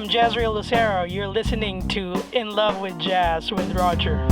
Jezrael Lucero. You're listening to In Love with Jazz with Roger.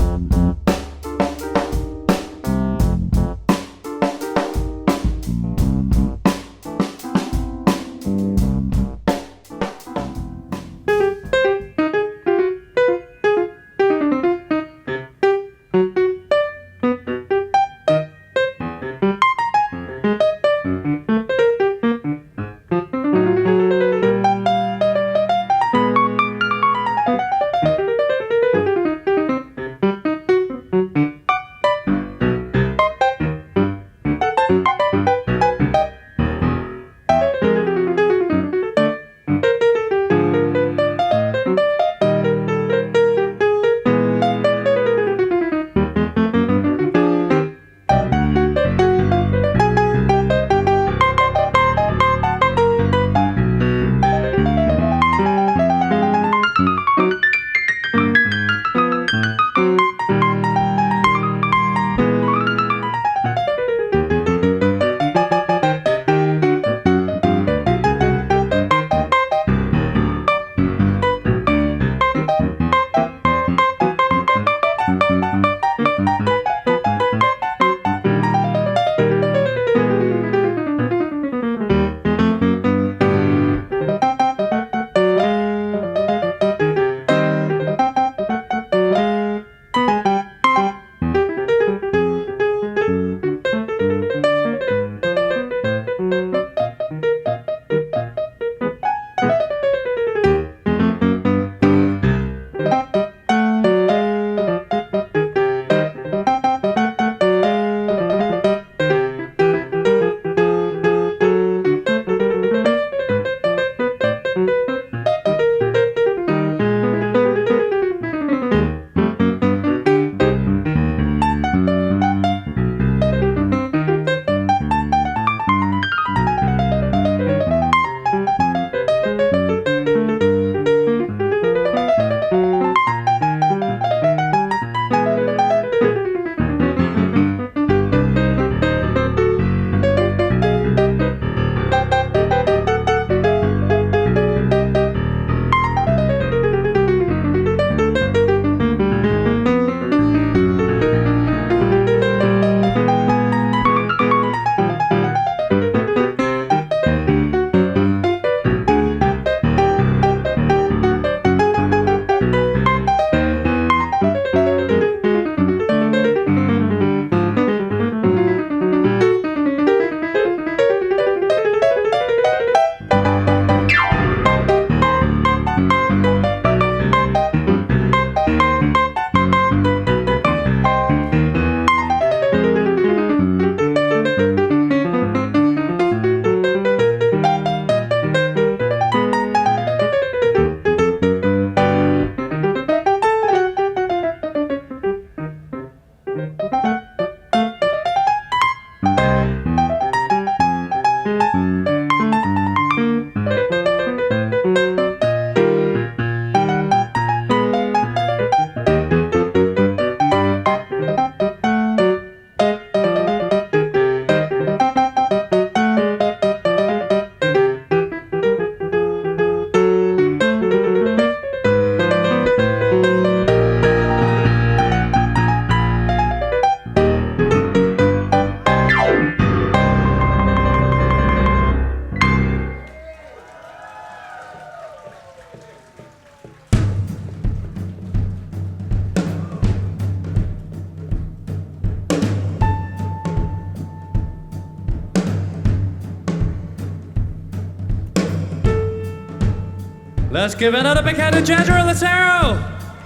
Let's give another big hand to Jezrael Lucero.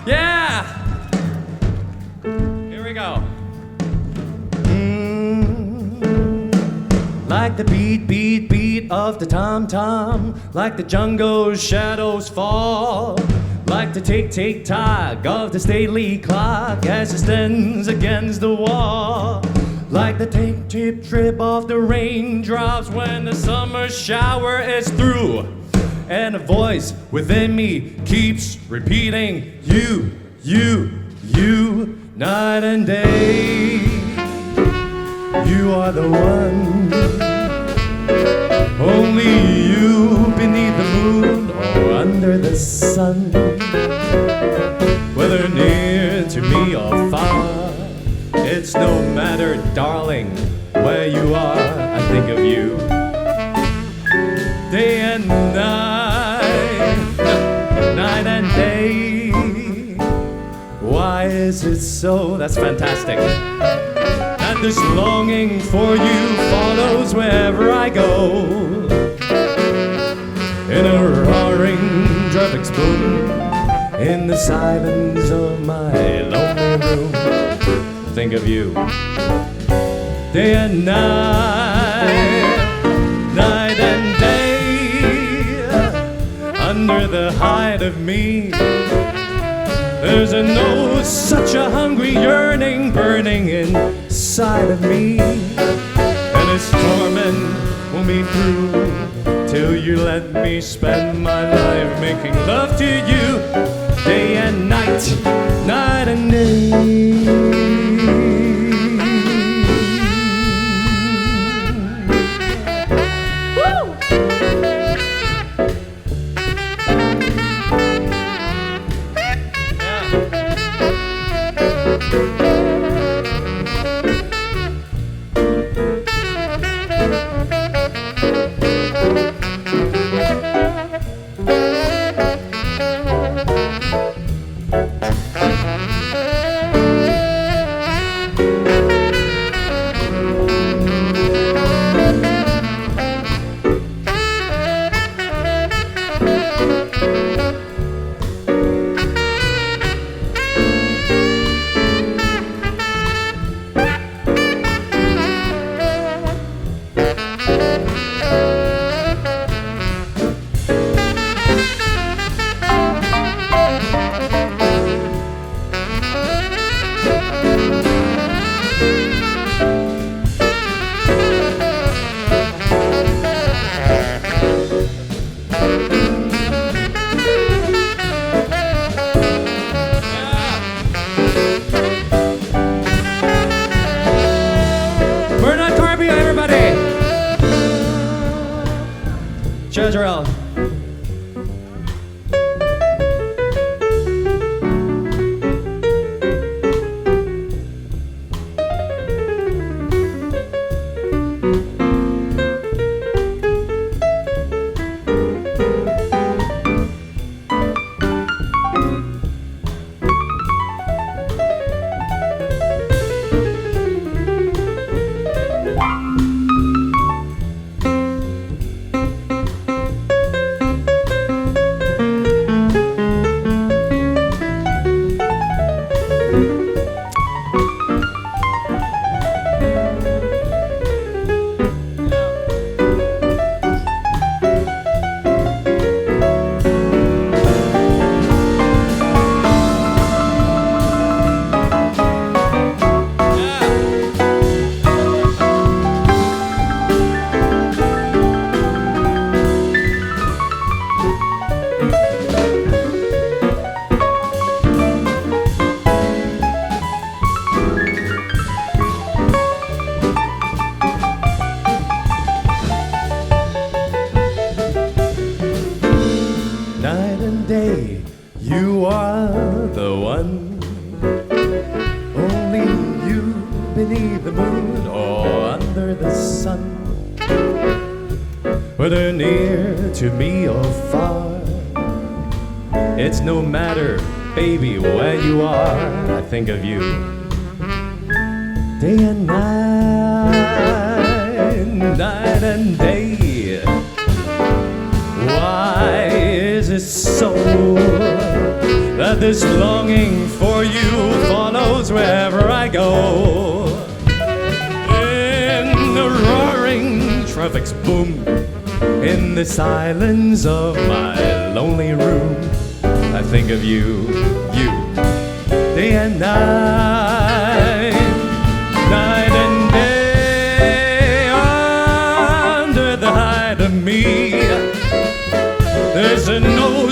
Yeah. Here we go. Like the beat, beat, beat of the tom-tom, like the jungle's shadows fall, like the tick-tick-tock of the stately clock as it stands against the wall, like the tick-tip-trip of the raindrops when the summer shower is through, and a voice within me keeps repeating, you, night and day. You are the one, only you beneath the moon or under the sun. sun. Whether near to me or far, it's no matter, darling, where you are, I think of you. Day and night, night and day. Why is it so? That's fantastic. And this longing for you follows wherever I go. In a roaring traffic boom, in the silence of my lonely room, think of you. Day and night, night and day, under the hide of me, there's such a hungry yearning burning inside of me, and its torment won't be through till you let me spend my life making love to you, day and night, night and day. Jezrael. You are the one, only you beneath the moon or under the sun. Whether near to me or far, it's no matter, baby, where you are, I think of you. Day and night, night and day. Why is it so that this longing for you follows wherever I go? In the roaring traffic's boom, in the silence of my lonely room, I think of you, day and night, night and day, under the hide of me. There's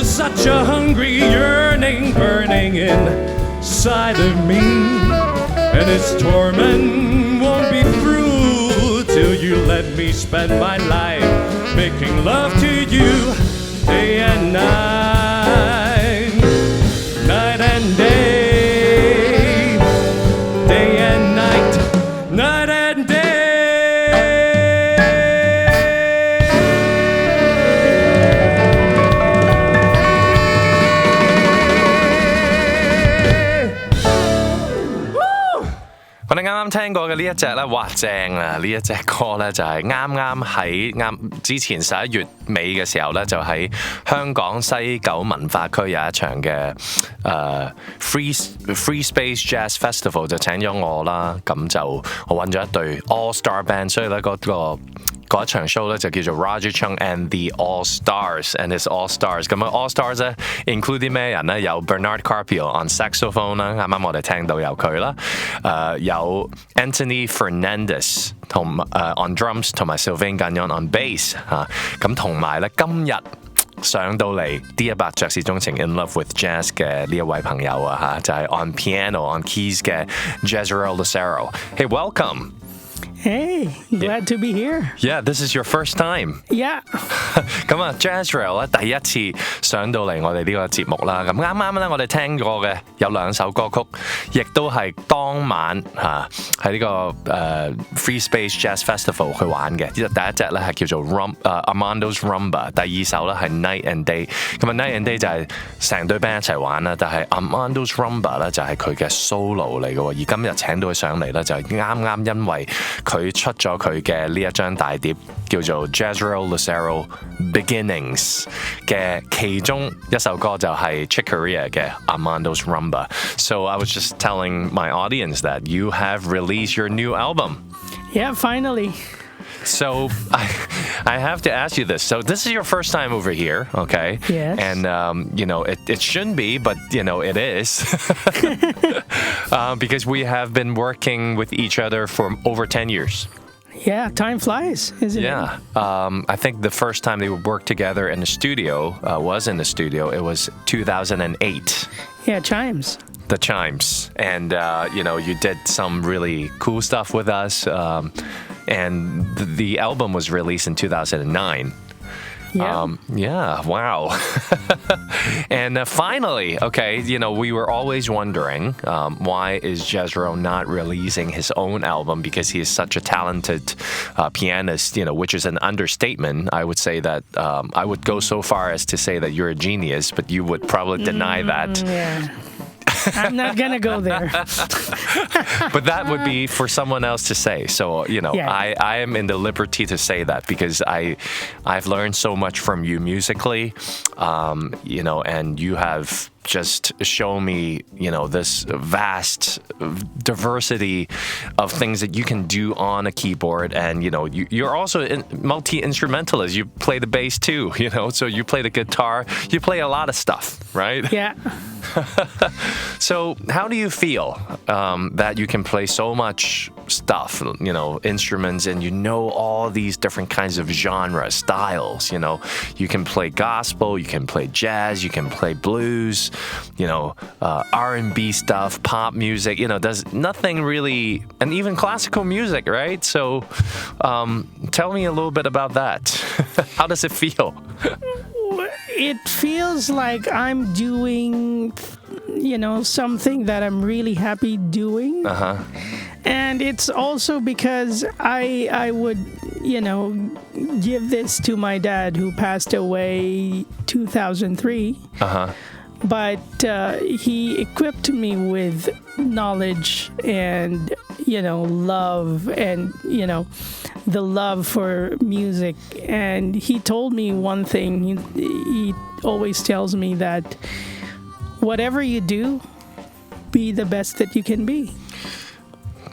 such a hungry yearning burning inside of me, and its torment won't be through till you let me spend my life making love to you, day and night. 聽過嘅呢一隻咧，哇正啊！呢一隻歌咧就係啱喺之前11月尾嘅時候咧，就喺香港西九文化區有一場嘅Free Space Jazz Festival 就請咗我啦，咁就我揾咗一隊 All Star Band， 所以咧嗰一場 show 咧就叫做 Roger Chung and the All Stars and his All Stars。咁啊 All Stars 咧 include 啲咩人咧？有 Bernard Carpio on saxophone 啦，啱啱我哋聽到有佢啦。有 Anthony Fernandez on drums 同埋 Sylvain Gagnon on bass 嚇。咁同埋咧今日上到嚟 D100 爵士鍾情 In Love with Jazz 嘅呢一位朋友啊嚇，就係 on piano on keys 嘅 Jezrael Lucero。Hey, welcome. Hey, glad to be here. Yeah, this is your first time. Yeah. 咁啊 Jezrael 咧第一次上到嚟我哋呢個節目啦。咁啱咧，我哋聽過嘅有2首歌曲，亦都係當晚喺呢個Free Space Jazz Festival 去玩嘅。第一隻咧係叫做Armando's Rumba， 第2首咧係 Night and Day。咁啊 Night and Day 就係成隊 band 一齊玩啦，但係 Armando's Rumba 咧就係佢嘅 solo 嚟嘅喎。而今日請到佢上嚟咧，就係啱因為佢出咗佢嘅呢一張大碟叫做 Jezrael Lucero Beginnings 嘅其中一首歌就係 Chick Corea 嘅 Armando's Rumba. So I was just telling my audience that you have released your new album. Yeah, finally. So I have to ask you this. So this is your first time over here, okay? Yes. And, it shouldn't be, but, it is. Because we have been working with each other for over 10 years. Yeah, time flies, isn't it? Yeah. I think the first time they worked together in the studio was in the studio. It was 2008. Yeah, Chimes. The Chimes. And, you did some really cool stuff with us. And the album was released in 2009. Yeah. Wow. And finally, okay, we were always wondering why is Jezrael not releasing his own album, because he is such a talented pianist, which is an understatement. I would say that I would go so far as to say that you're a genius, but you would probably deny that. Yeah. I'm not going to go there. But that would be for someone else to say. So, Yeah. I am in the liberty to say that because I've learned so much from you musically, and you have just shown me, this vast diversity of things that you can do on a keyboard. And, you're also a multi-instrumentalist. You play the bass too, so you play the guitar. You play a lot of stuff, right? Yeah. So how do you feel that you can play so much stuff, instruments, and all these different kinds of genre styles, you can play gospel, you can play jazz, you can play blues, R&B stuff, pop music, there's nothing really, and even classical music, right? So tell me a little bit about that. How does it feel? It feels like I'm doing, something that I'm really happy doing. Uh-huh. And it's also because I would, give this to my dad who passed away 2003. Uh-huh. But he equipped me with knowledge and, love and, the love for music. And he told me one thing. He always tells me that whatever you do, be the best that you can be.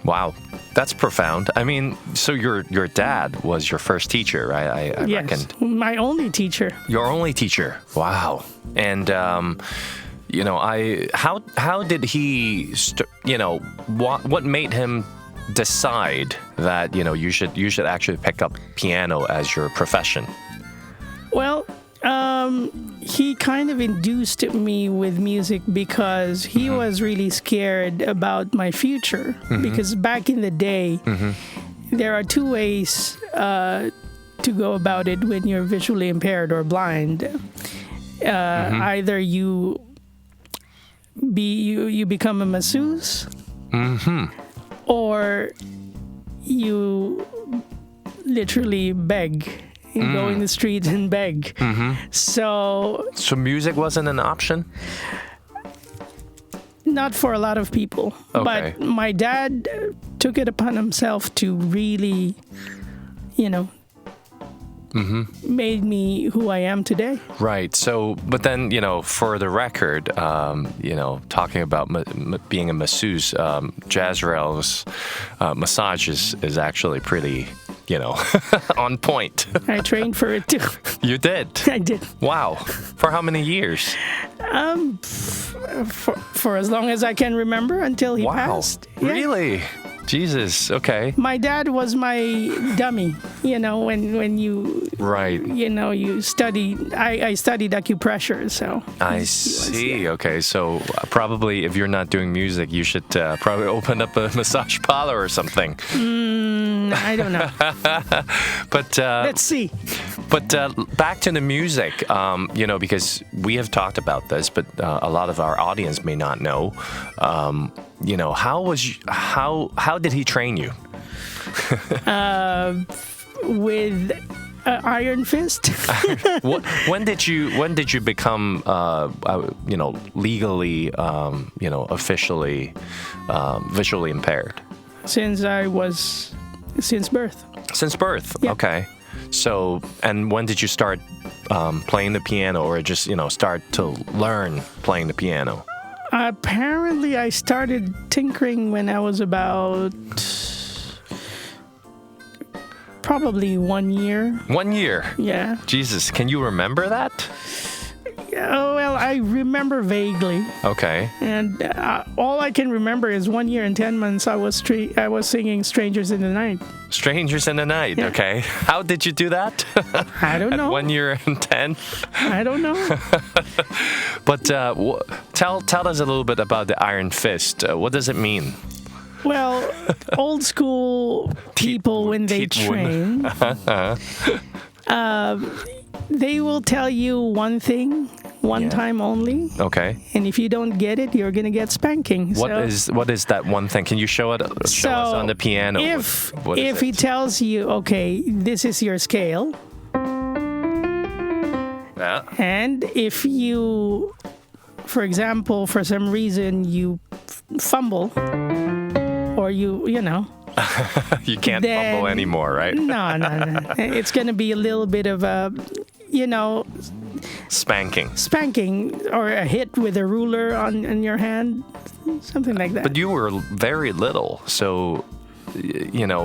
Wow. That's profound. I mean, so your dad was your first teacher, right? I Yes, reckon. my only teacher. Your only teacher. Wow. And how did he what made him decide that you should actually pick up piano as your profession? Well, he kind of induced me with music because he was really scared about my future. Mm-hmm. Because back in the day, there are 2 ways to go about it when you're visually impaired or blind. Either you become a masseuse, or you literally beg. Go in the streets and beg. So music wasn't an option? Not for a lot of people. Okay. But my dad took it upon himself to really, made me who I am today. Right. So, but then, for the record, talking about being a masseuse, Jezrael's massage is actually pretty, on point. I trained for it too. You did? I did. Wow. For how many years? For as long as I can remember until he passed. Yeah. Really? Jesus. Okay. My dad was my dummy. When you you study. I studied acupressure, so I see. Okay, so probably if you're not doing music, you should probably open up a massage parlor or something. I don't know. But let's see. But back to the music, because we have talked about this, but a lot of our audience may not know. How did he train you? With iron fist. When did you become legally officially visually impaired? Since birth. Since birth. Yeah. Okay. So, and when did you start playing the piano, or just start to learn playing the piano? Apparently, I started tinkering when I was about probably 1 year. 1 year? Yeah. Jesus, can you remember that? Well, I remember vaguely. Okay. And all I can remember is 1 year and 10 months I was singing Strangers in the Night. Strangers in the Night, yeah. Okay. How did you do that? I don't know. 1 year and 10? I don't know. But tell us a little bit about the Iron Fist. What does it mean? Well, old school people, when they train, they will tell you one thing, one time only. Okay. And if you don't get it, you're going to get spanking. What is that one thing? Can you show us on the piano? If he tells you, okay, this is your scale. Yeah. And if you, for example, for some reason you fumble, or you you can't fumble anymore, right? No. It's going to be a little bit of a, spanking, or a hit with a ruler on your hand, something like that. But you were very little, so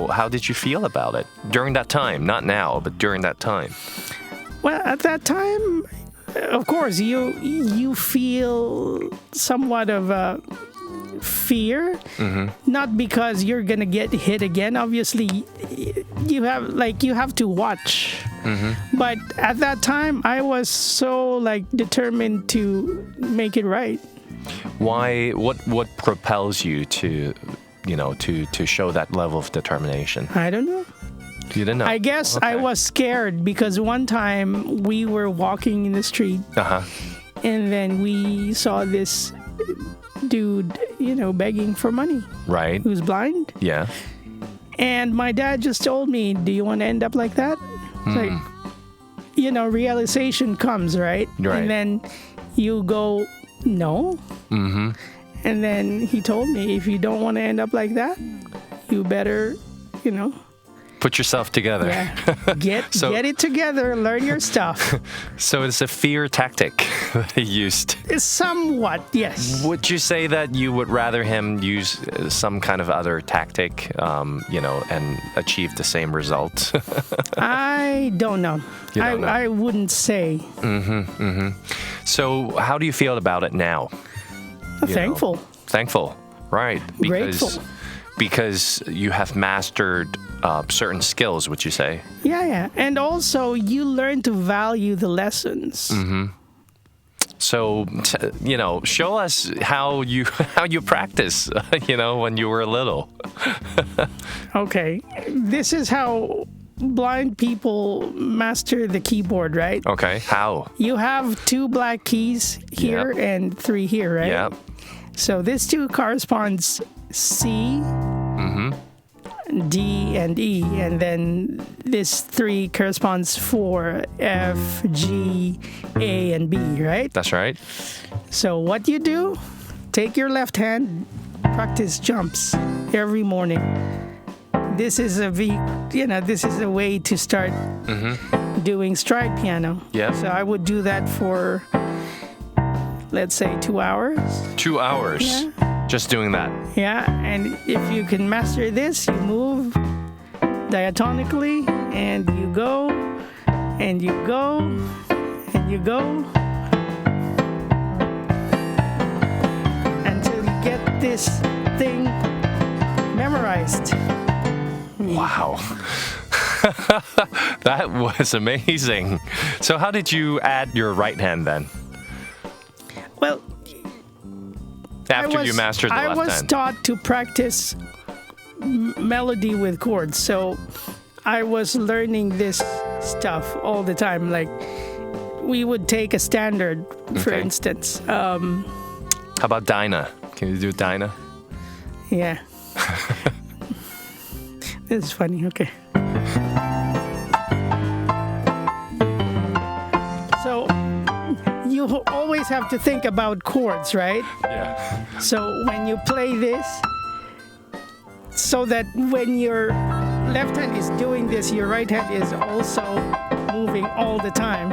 how did you feel about it during that time? Not now, but during that time. Well, at that time, of course, you feel somewhat of a fear, not because you're gonna get hit again. Obviously, you have to watch. But at that time, I was so determined to make it right. Why? What propels you to show that level of determination? I don't know. You didn't know? I guess okay. I was scared because one time we were walking in the street, and then we saw this dude, begging for money. Right. Who's blind. Yeah. And my dad just told me, do you want to end up like that? It's like, realization comes, right? Right. And then you go, no. And then he told me, if you don't want to end up like that, you better, put yourself together. Yeah. Get it together. Learn your stuff. So it's a fear tactic that he used. Somewhat, yes. Would you say that you would rather him use some kind of other tactic, and achieve the same result? I don't know. I wouldn't say. So how do you feel about it now? Thankful. Thankful, right? Grateful. Because you have mastered certain skills, would you say? Yeah. And also, you learn to value the lessons. So, show us how you practice, when you were little. Okay. This is how blind people master the keyboard, right? Okay. How? You have 2 black keys here and 3 here, right? Yep. So this 2 corresponds C, D, and E, and then this 3 corresponds for F, G, A, and B, right? That's right. So what you do, take your left hand, practice jumps, every morning. This is a way to start doing stride piano. Yeah. So I would do that for, let's say, 2 hours. 2 hours. Yeah. Just doing that. Yeah, and if you can master this, you move diatonically, and you go, and you go, and you go, until you get this thing memorized. Wow. That was amazing. So how did you add your right hand then? Well, After you mastered the left hand. I was taught to practice melody with chords, so I was learning this stuff all the time. Like, we would take a standard, for instance. How about Dinah? Can you do Dinah? Yeah. This is funny. Okay. So you always have to think about chords, right? Yeah. So when you play this, so that when your left hand is doing this, your right hand is also moving all the time.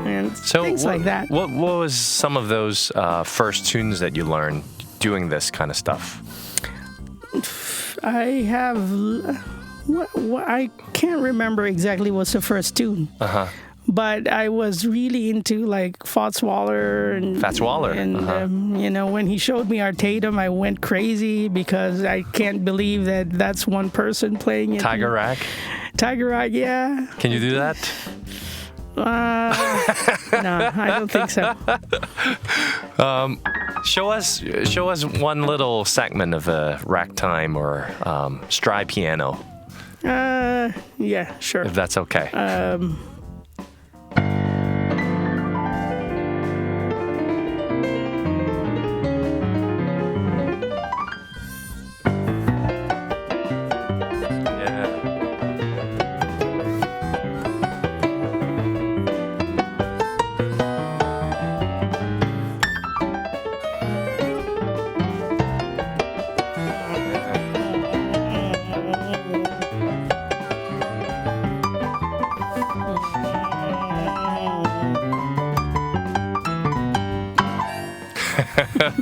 And So things like that. What was some of those first tunes that you learned doing this kind of stuff? I have... I can't remember exactly what's the first tune. But I was really into like Fats Waller and when he showed me Artatum, I went crazy because I can't believe that that's one person playing it. Tiger Rag, yeah. Can you do that? No, I don't think so. Show us one little segment of a ragtime or stride piano. Yeah, sure. If that's okay.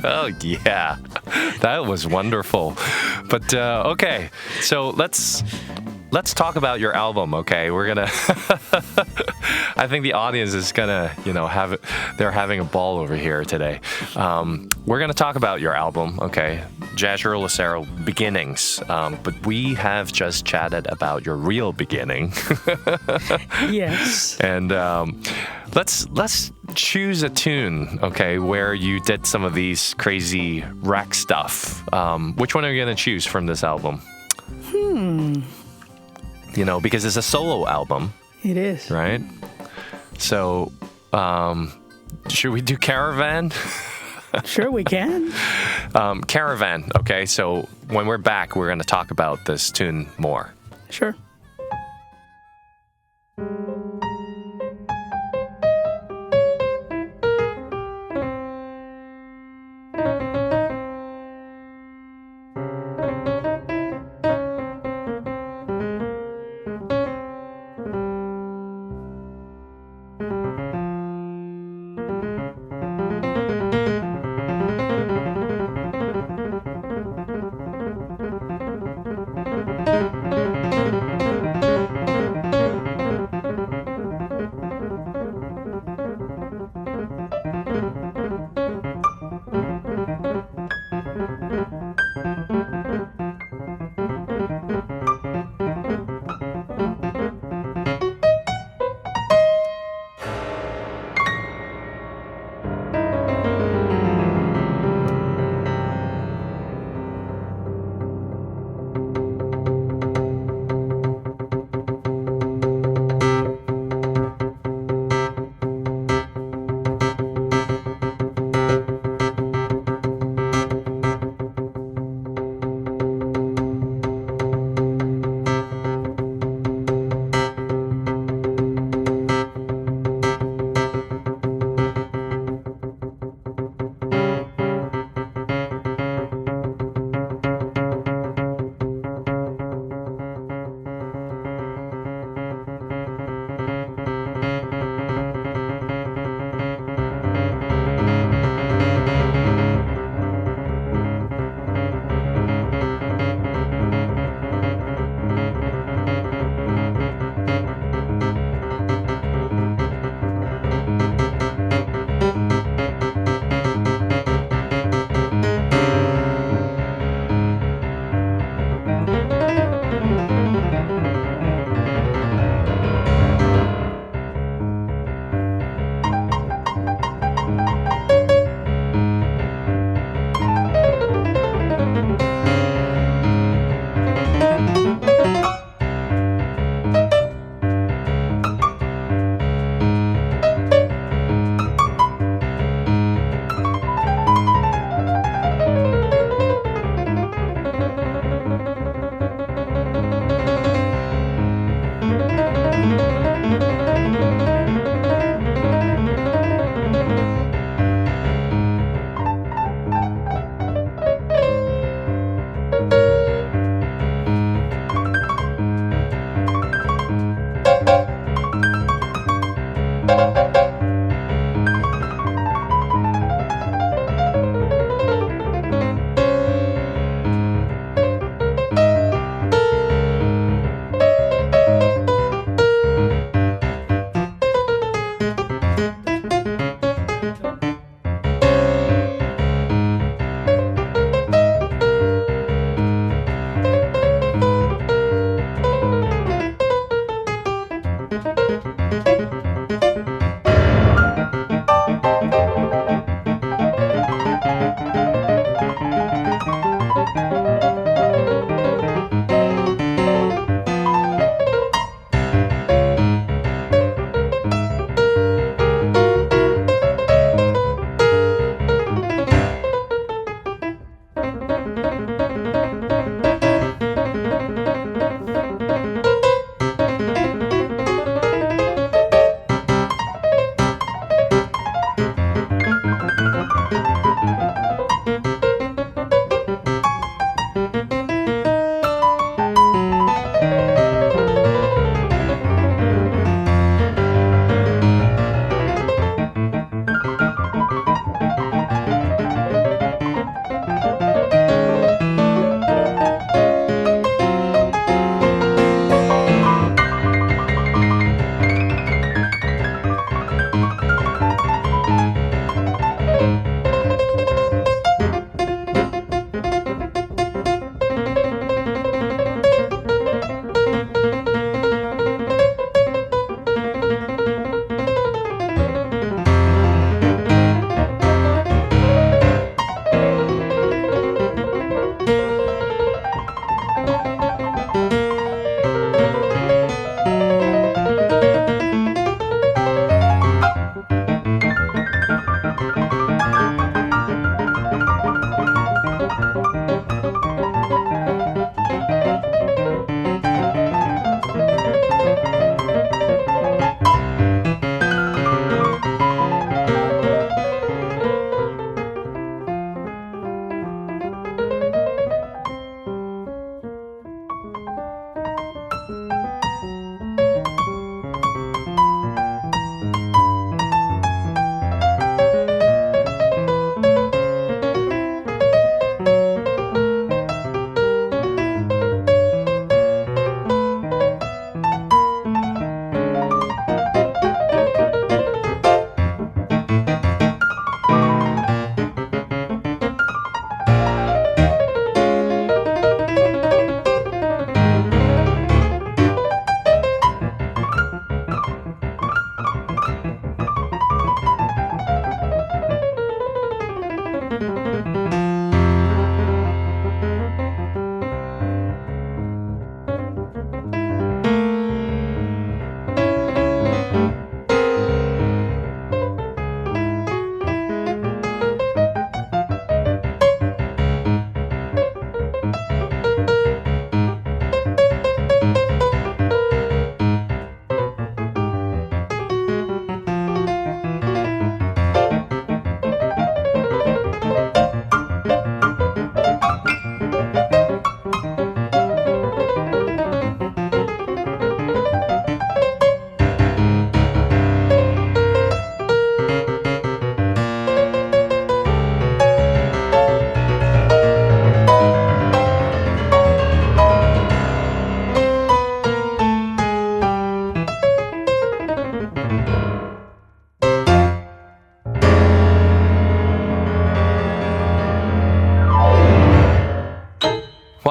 Oh yeah, that was wonderful. But okay, so let's talk about your album. Okay, we're gonna. I think the audience is gonna, they're having a ball over here today. We're gonna talk about your album. Okay, Jezrael Lucero Beginnings. But we have just chatted about your real beginning. Yes. And let's choose a tune, okay, where you did some of these crazy rack stuff. Which one are you going to choose from this album? Because it's a solo album. It is. Right? So, should we do Caravan? Sure, we can. Caravan, okay, so when we're back, we're going to talk about this tune more. Sure.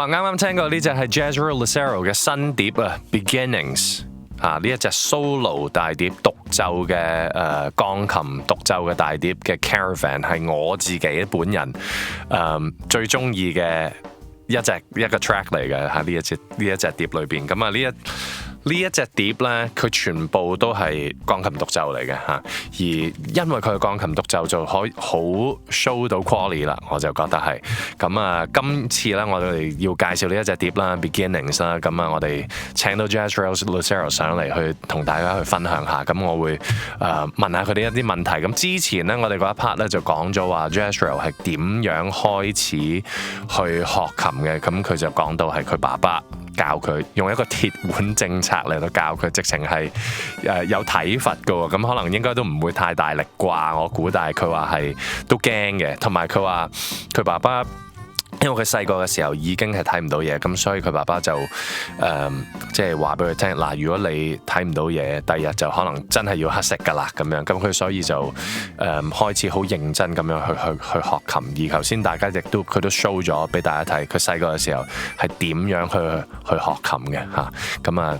啱啱聽過呢隻係 Jezrael Lucero 嘅新碟啊 Beginnings 呢一隻 solo 大碟獨奏嘅鋼琴獨奏嘅大碟嘅 Caravan 係我自己本人最中意嘅一個 track 嚟嘅喺呢一隻碟裏邊。咁啊呢一隻碟咧，佢全部都係鋼琴獨奏嚟嘅嚇，而因為佢係鋼琴獨奏就可以好 show 到 quality 啦，我就覺得係。咁啊，今次咧我哋要介紹呢一隻碟啦 ，Beginnings 啦，咁啊我哋請到 Jezrael Lucero 上嚟去同大家去分享下，咁我會問下佢哋一啲問題。咁之前咧我哋嗰一 part 咧就講咗話 Jezrael 係點樣開始去學琴嘅，咁佢就講到係佢爸爸教佢用一個鐵腕政策嚟到教佢，直情係有體罰嘅喎，咁可能應該都唔會太大力啩，我估，但係佢話係都驚嘅，同埋佢話佢爸爸因為佢細個嘅時候已經係睇唔到嘢，咁所以佢爸爸就即係話俾佢聽嗱，如果你睇唔到嘢，第日就可能真係要乞食㗎啦咁樣，咁佢所以就開始好認真咁樣去學琴，而頭先大家佢都 show 咗俾大家睇，佢細個嘅時候係點樣去學琴嘅嚇，咁啊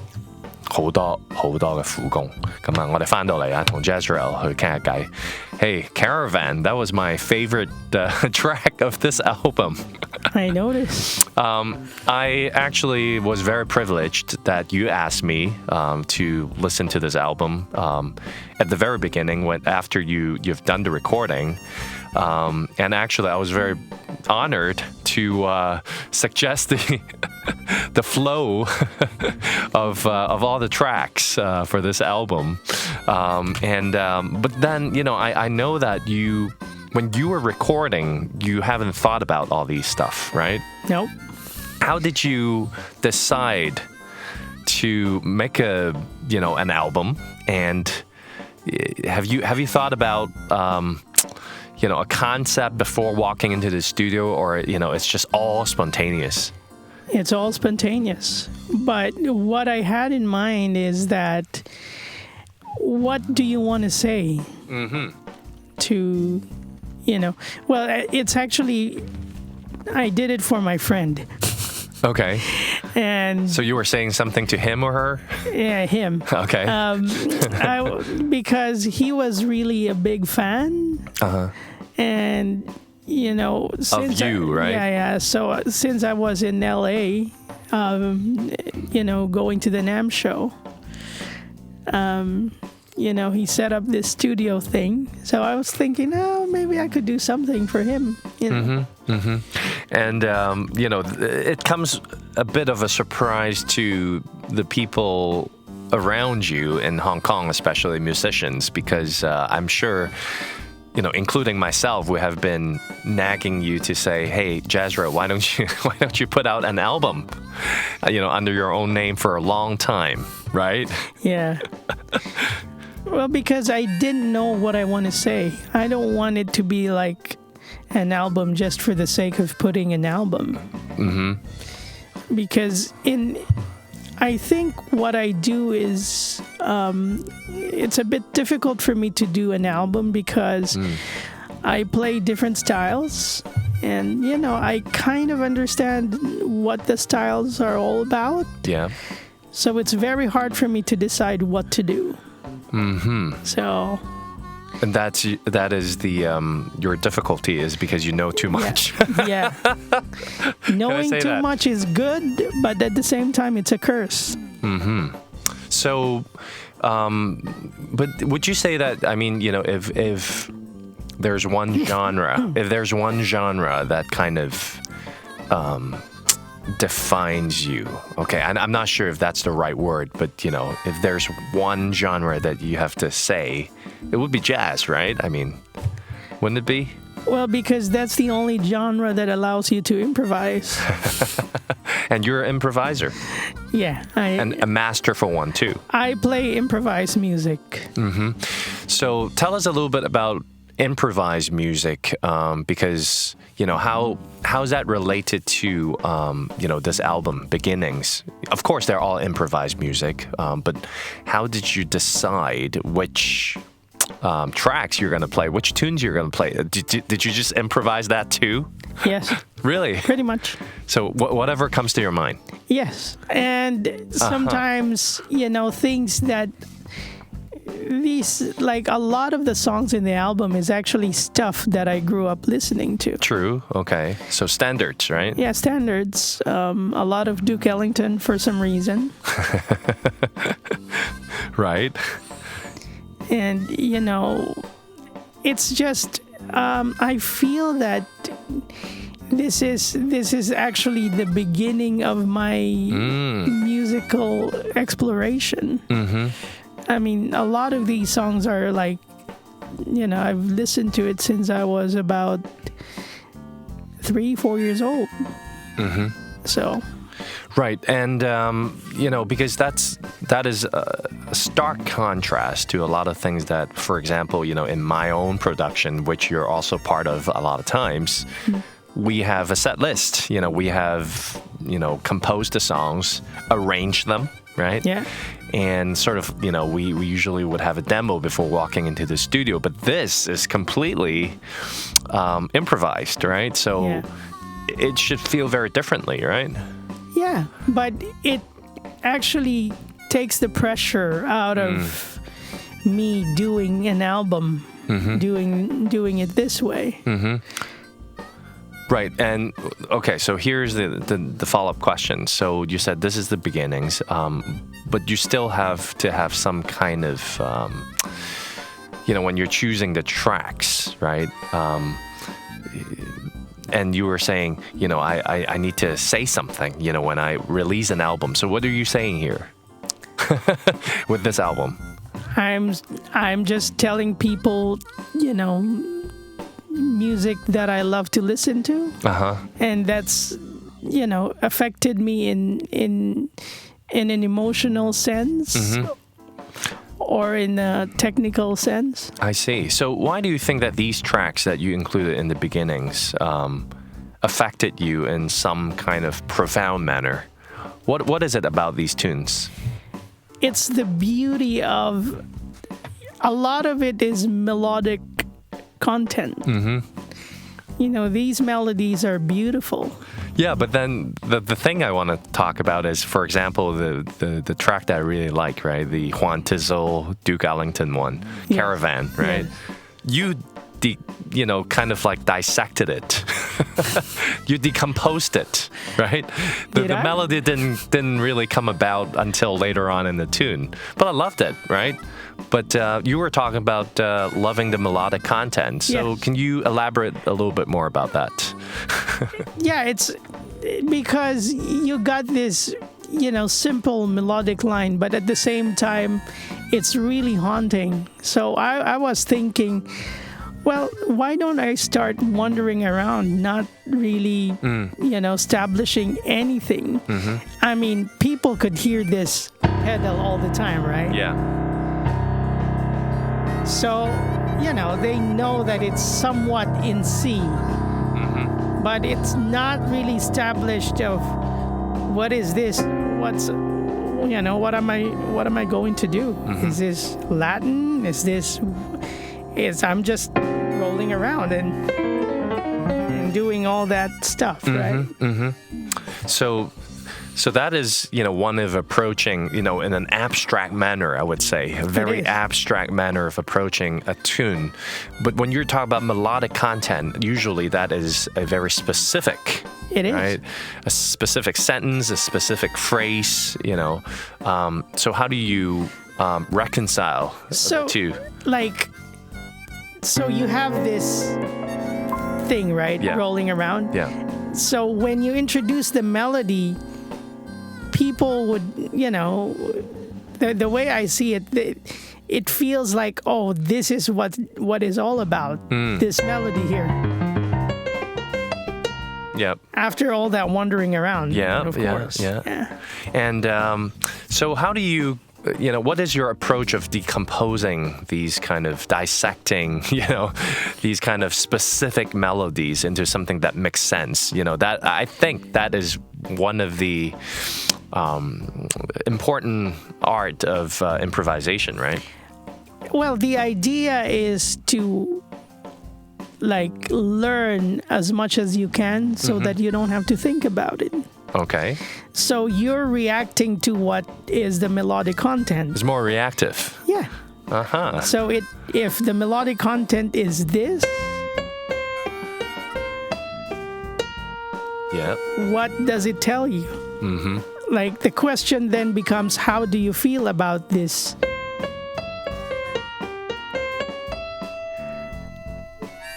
好多嘅苦功，咁啊我哋翻到嚟啊同 Jezrael 去傾下偈。Hey, Caravan, that was my favorite track of this album. I noticed. I actually was very privileged that you asked me to listen to this album at the very beginning after you've done the recording. And actually, I was very honored to suggest the flow of all the tracks for this album. But then, I know that when you were recording, you haven't thought about all these stuff, right? Nope. How did you decide to make an album? And have you thought about a concept before walking into the studio, or it's just all spontaneous? It's all spontaneous. But what I had in mind is that what do you want to say to, well, it's actually, I did it for my friend. Okay. And so you were saying something to him or her? Yeah, him. Okay. Because he was really a big fan. Uh-huh. And, since of you, right? Yeah. So since I was in LA, going to the NAMM show, he set up this studio thing. So I was thinking, maybe I could do something for him. And, it comes a bit of a surprise to the people around you in Hong Kong, especially musicians, because I'm sure, including myself, we have been nagging you to say, hey, Jezrael, why don't you put out an album, under your own name for a long time, right? Yeah. Well, because I didn't know what I want to say. I don't want it to be like an album just for the sake of putting an album. Mm-hmm. Because I think what I do is it's a bit difficult for me to do an album because I play different styles, and I kind of understand what the styles are all about. Yeah. So it's very hard for me to decide what to do. Mm-hmm. So And that is the your difficulty is because you know too much. Yeah. Knowing too much is good, but at the same time, it's a curse. Mm-hmm. So, but would you say that, I mean, if there's one genre, that kind of defines you, okay, and I'm not sure if that's the right word, but, if there's one genre that you have to say, it would be jazz, right? I mean, wouldn't it be? Well, because that's the only genre that allows you to improvise. And you're an improviser. Yeah. And a masterful one, too. I play improvised music. Mm-hmm. So tell us a little bit about improvised music, because, how's that related to, this album, Beginnings? Of course, they're all improvised music, but how did you decide which tracks you're going to play, which tunes you're going to play? Did you just improvise that too? Yes. Really? Pretty much. So whatever comes to your mind? Yes. And sometimes, things that like a lot of the songs in the album is actually stuff that I grew up listening to. True. Okay. So standards, right? Yeah, standards. A lot of Duke Ellington for some reason. Right. And, it's just, I feel that this is actually the beginning of my musical exploration. Mm-hmm. I mean, a lot of these songs are like, I've listened to it since I was about 3-4 years old. Mm-hmm. So. Right, and because that is a stark contrast to a lot of things that, for example, in my own production, which you're also part of a lot of times, we have a set list. We have composed the songs, arranged them, right? Yeah. And sort of, we usually would have a demo before walking into the studio, but this is completely improvised, right? So it should feel very differently, right? Yeah, but it actually takes the pressure out of me doing an album, doing it this way. Mm-hmm. Right, and okay, so here's the follow-up question. So you said this is the beginnings, but you still have to have some kind of, when you're choosing the tracks, right? And you were saying, I need to say something, when I release an album. So what are you saying here with this album? I'm just telling people, music that I love to listen to. Uh-huh. And that's, affected me in an emotional sense. Mm-hmm. Or in a technical sense. I see. So why do you think that these tracks that you included in the beginnings affected you in some kind of profound manner? What is it about these tunes? It's the beauty of... A lot of it is melodic content. Mm-hmm. These melodies are beautiful. Yeah, but then the thing I want to talk about is, for example, the track that I really like, right? The Juan Tizol, Duke Ellington one, Caravan, right? Yeah. You kind of like dissected it. You decomposed it, right? The melody didn't really come about until later on in the tune, but I loved it, right? But you were talking about loving the melodic content. So Can you elaborate a little bit more about that? Yeah, it's because you got this, simple melodic line, but at the same time, it's really haunting. So I was thinking, well, why don't I start wandering around, not really, establishing anything? Mm-hmm. I mean, people could hear this pedal all the time, right? Yeah. So, they know that it's somewhat in C, but it's not really established of what is this? What am I going to do? Mm-hmm. Is this Latin? I'm just rolling around and doing all that stuff, right? Mm-hmm. So So that is, one of approaching, in an abstract manner, I would say, a very abstract manner of approaching a tune. But when you're talking about melodic content, usually that is a very specific. It is. Right? A specific sentence, a specific phrase, So how do you reconcile the two? So you have this thing, right? Yeah. Rolling around. Yeah. So when you introduce the melody, people would, the way I see it, it feels like, oh, this is what is all about, this melody here. Yep. After all that wandering around, of course. Yeah. And so how do you, what is your approach of decomposing these kind of dissecting, these kind of specific melodies into something that makes sense? That I think that is one of the important art of improvisation, right? Well, the idea is to learn as much as you can so that you don't have to think about it. Okay. So you're reacting to what is the melodic content. It's more reactive. Yeah. Uh-huh. So if the melodic content is this, what does it tell you? Mm-hmm. The question then becomes, how do you feel about this?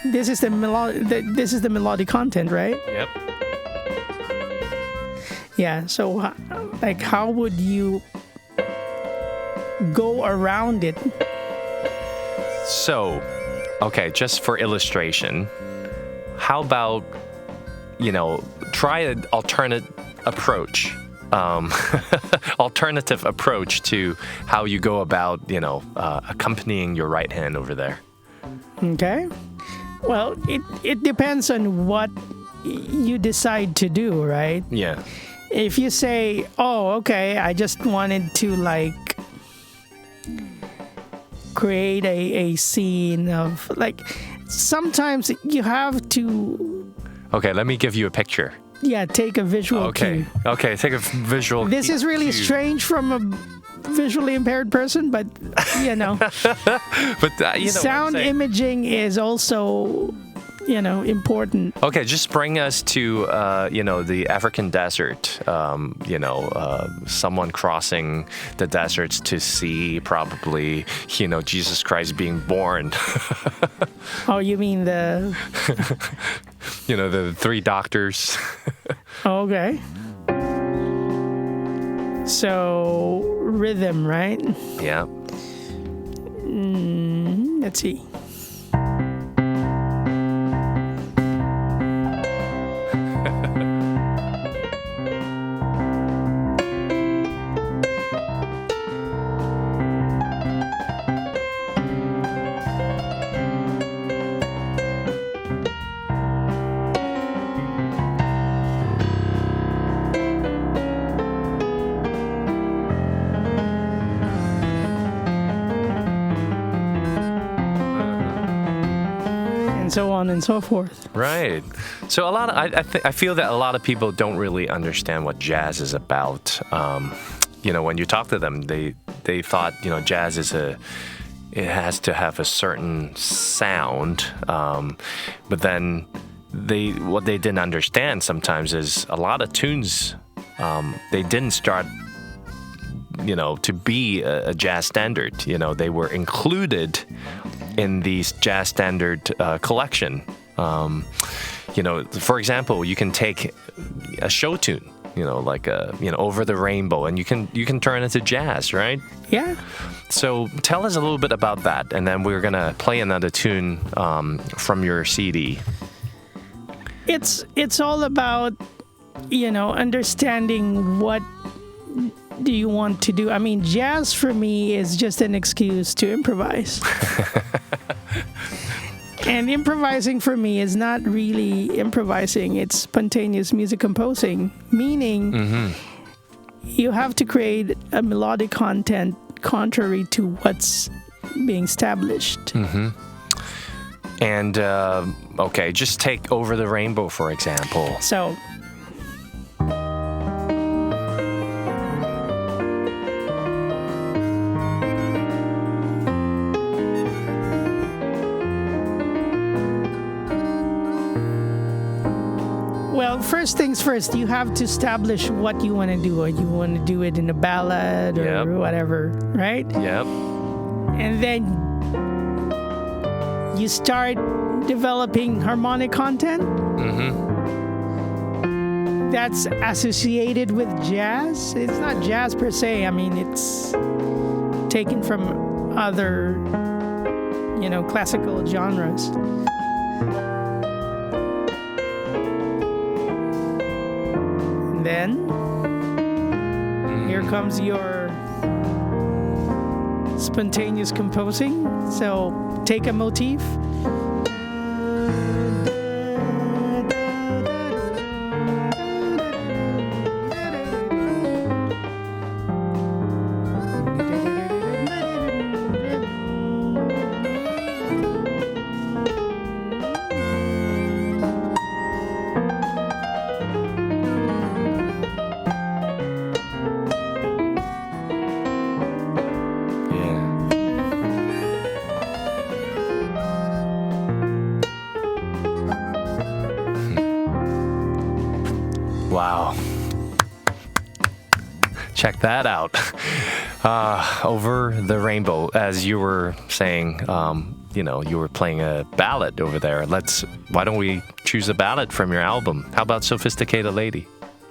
This is the melodic content, right? Yep. Yeah. So, how would you go around it? So, okay, just for illustration, how about try an alternative approach to how you go about, accompanying your right hand over there. Okay. Well, it depends on what you decide to do, right? Yeah. If you say, oh, okay, I just wanted to create a scene of sometimes you have to. Okay, let me give you a picture. Yeah, take a visual cue. Okay, take a visual cue. This is really strange from a visually impaired person, but but sound imaging is also important. Okay, just bring us to the African desert. Someone crossing the deserts to see probably Jesus Christ being born. Oh, you mean the the three doctors. Okay. So rhythm, right? Yeah. Let's see. So on and so forth. Right. So I feel that a lot of people don't really understand what jazz is about. When you talk to them, they thought jazz it has to have a certain sound, but then what they didn't understand sometimes is a lot of tunes they didn't start to be a jazz standard. They were included in these jazz standard collection. For example, you can take a show tune, Over the Rainbow, and you can turn it to jazz, right? Yeah. So tell us a little bit about that, and then we're gonna play another tune from your CD. It's all about understanding what do you want to do. I mean, jazz for me is just an excuse to improvise. And improvising for me is not really improvising, it's spontaneous music composing, meaning you have to create a melodic content contrary to what's being established. Mm-hmm. And, okay, just take Over the Rainbow, for example. So Well, first things first, you have to establish what you want to do. Or you want to do it in a ballad or whatever, right? Yep. And then you start developing harmonic content. That's associated with jazz. It's not jazz per se. I mean, it's taken from other, classical genres. And then here comes your spontaneous composing. So take a motif. Wow. Check that out. Over the rainbow, as you were saying, you were playing a ballad over there. Why don't we choose a ballad from your album? How about Sophisticated Lady?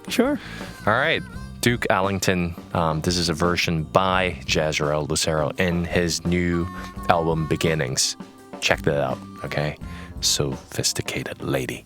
Sure. All right. Duke Ellington, this is a version by Jezrael Lucero in his new album Beginnings. Check that out, okay? Sophisticated Lady.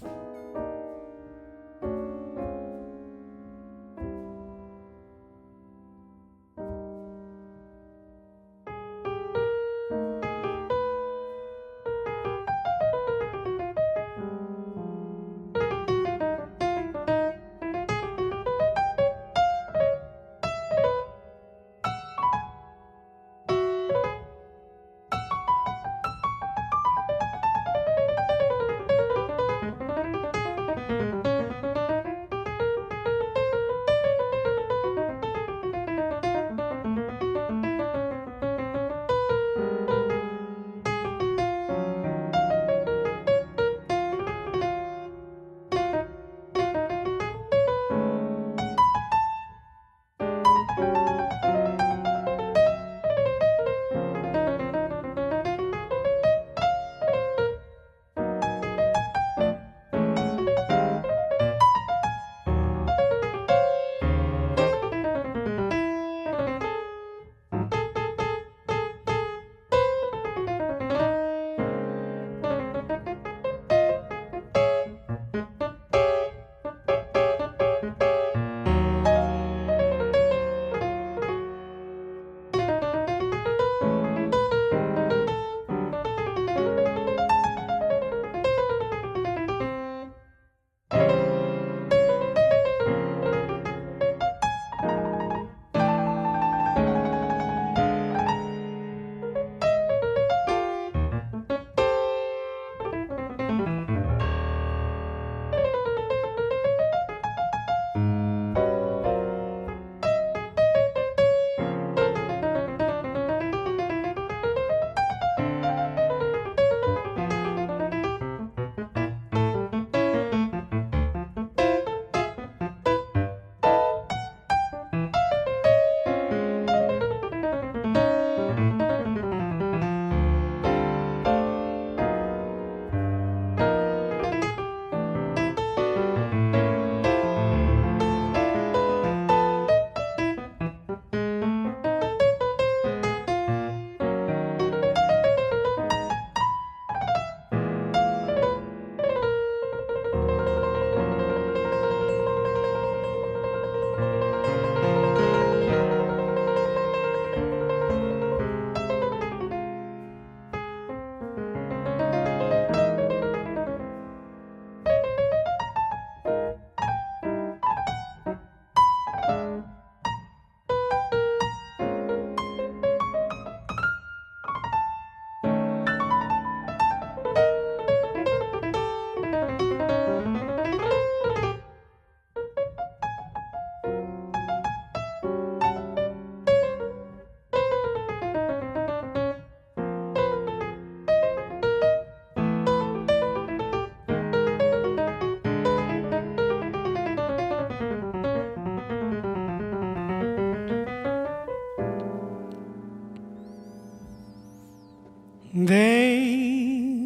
They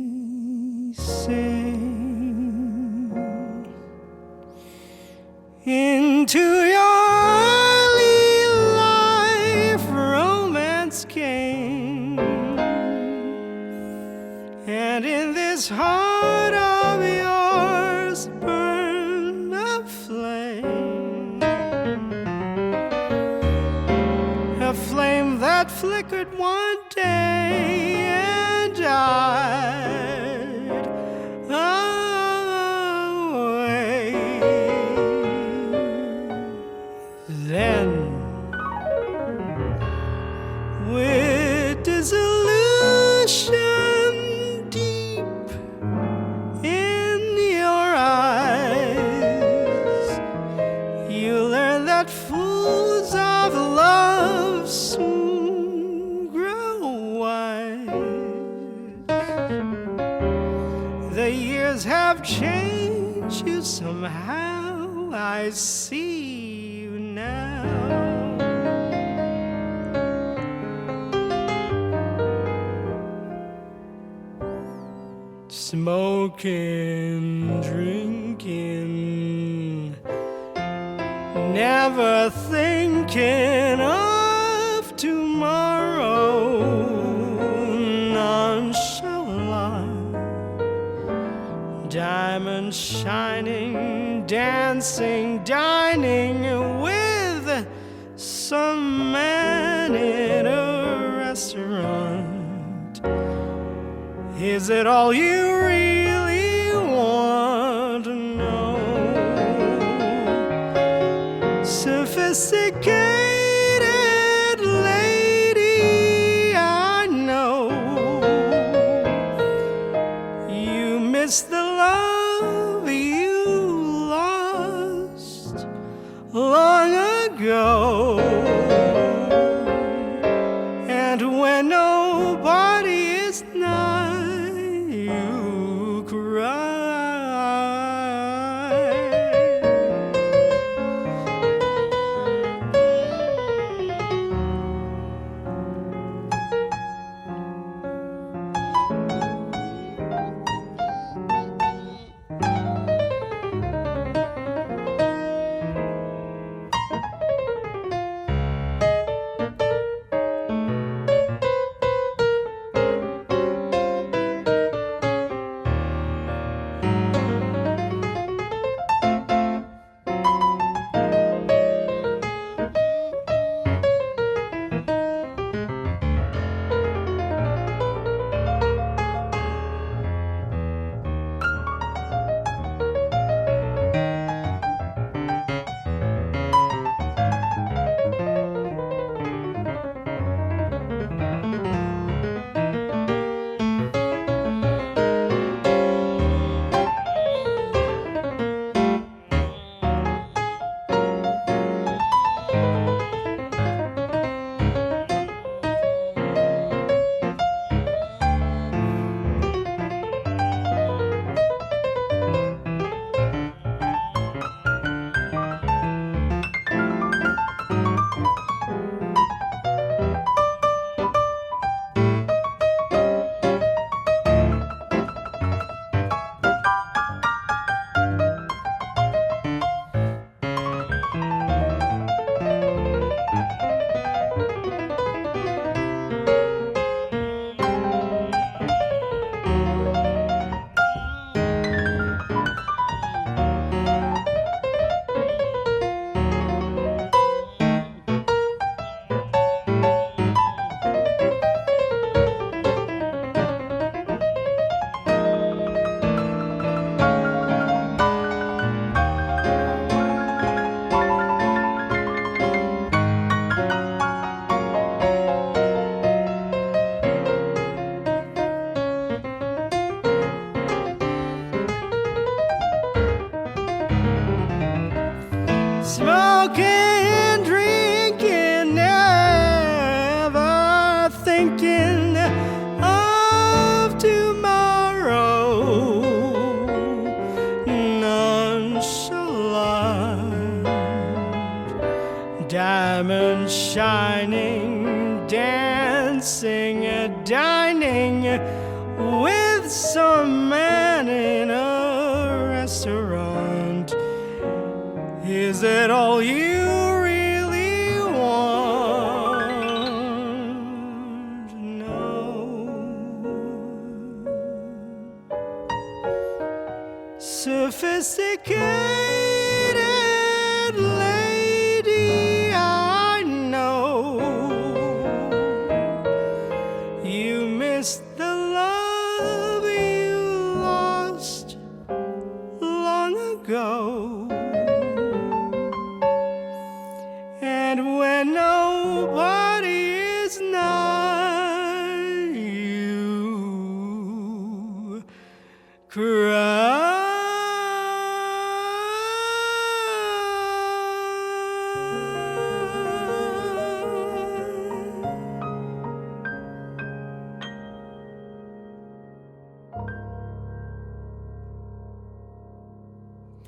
say into your early life romance came, and in this heart of yours burned a flame, a flame that flickered one day and died away. Then, with dissolution deep in your eyes, you learn that fools of love soon grow wise. The years have changed you somehow, I see you now. Smoking, drinking, never thinking of tomorrow, nonchalant, diamonds shining, dancing, dining with some man in a restaurant. Is it all you really want to know? Sophisticated lady, I know you miss the love you lost long ago. And when nobody is nigh, you cry. Smoking, drinking, never thinking of tomorrow, nonchalant, diamonds shining, dancing at dining with some man in a restaurant. Is that all you really want? No. Sophisticated lady, I know you missed the love you lost long ago. And when nobody is nigh, you cry.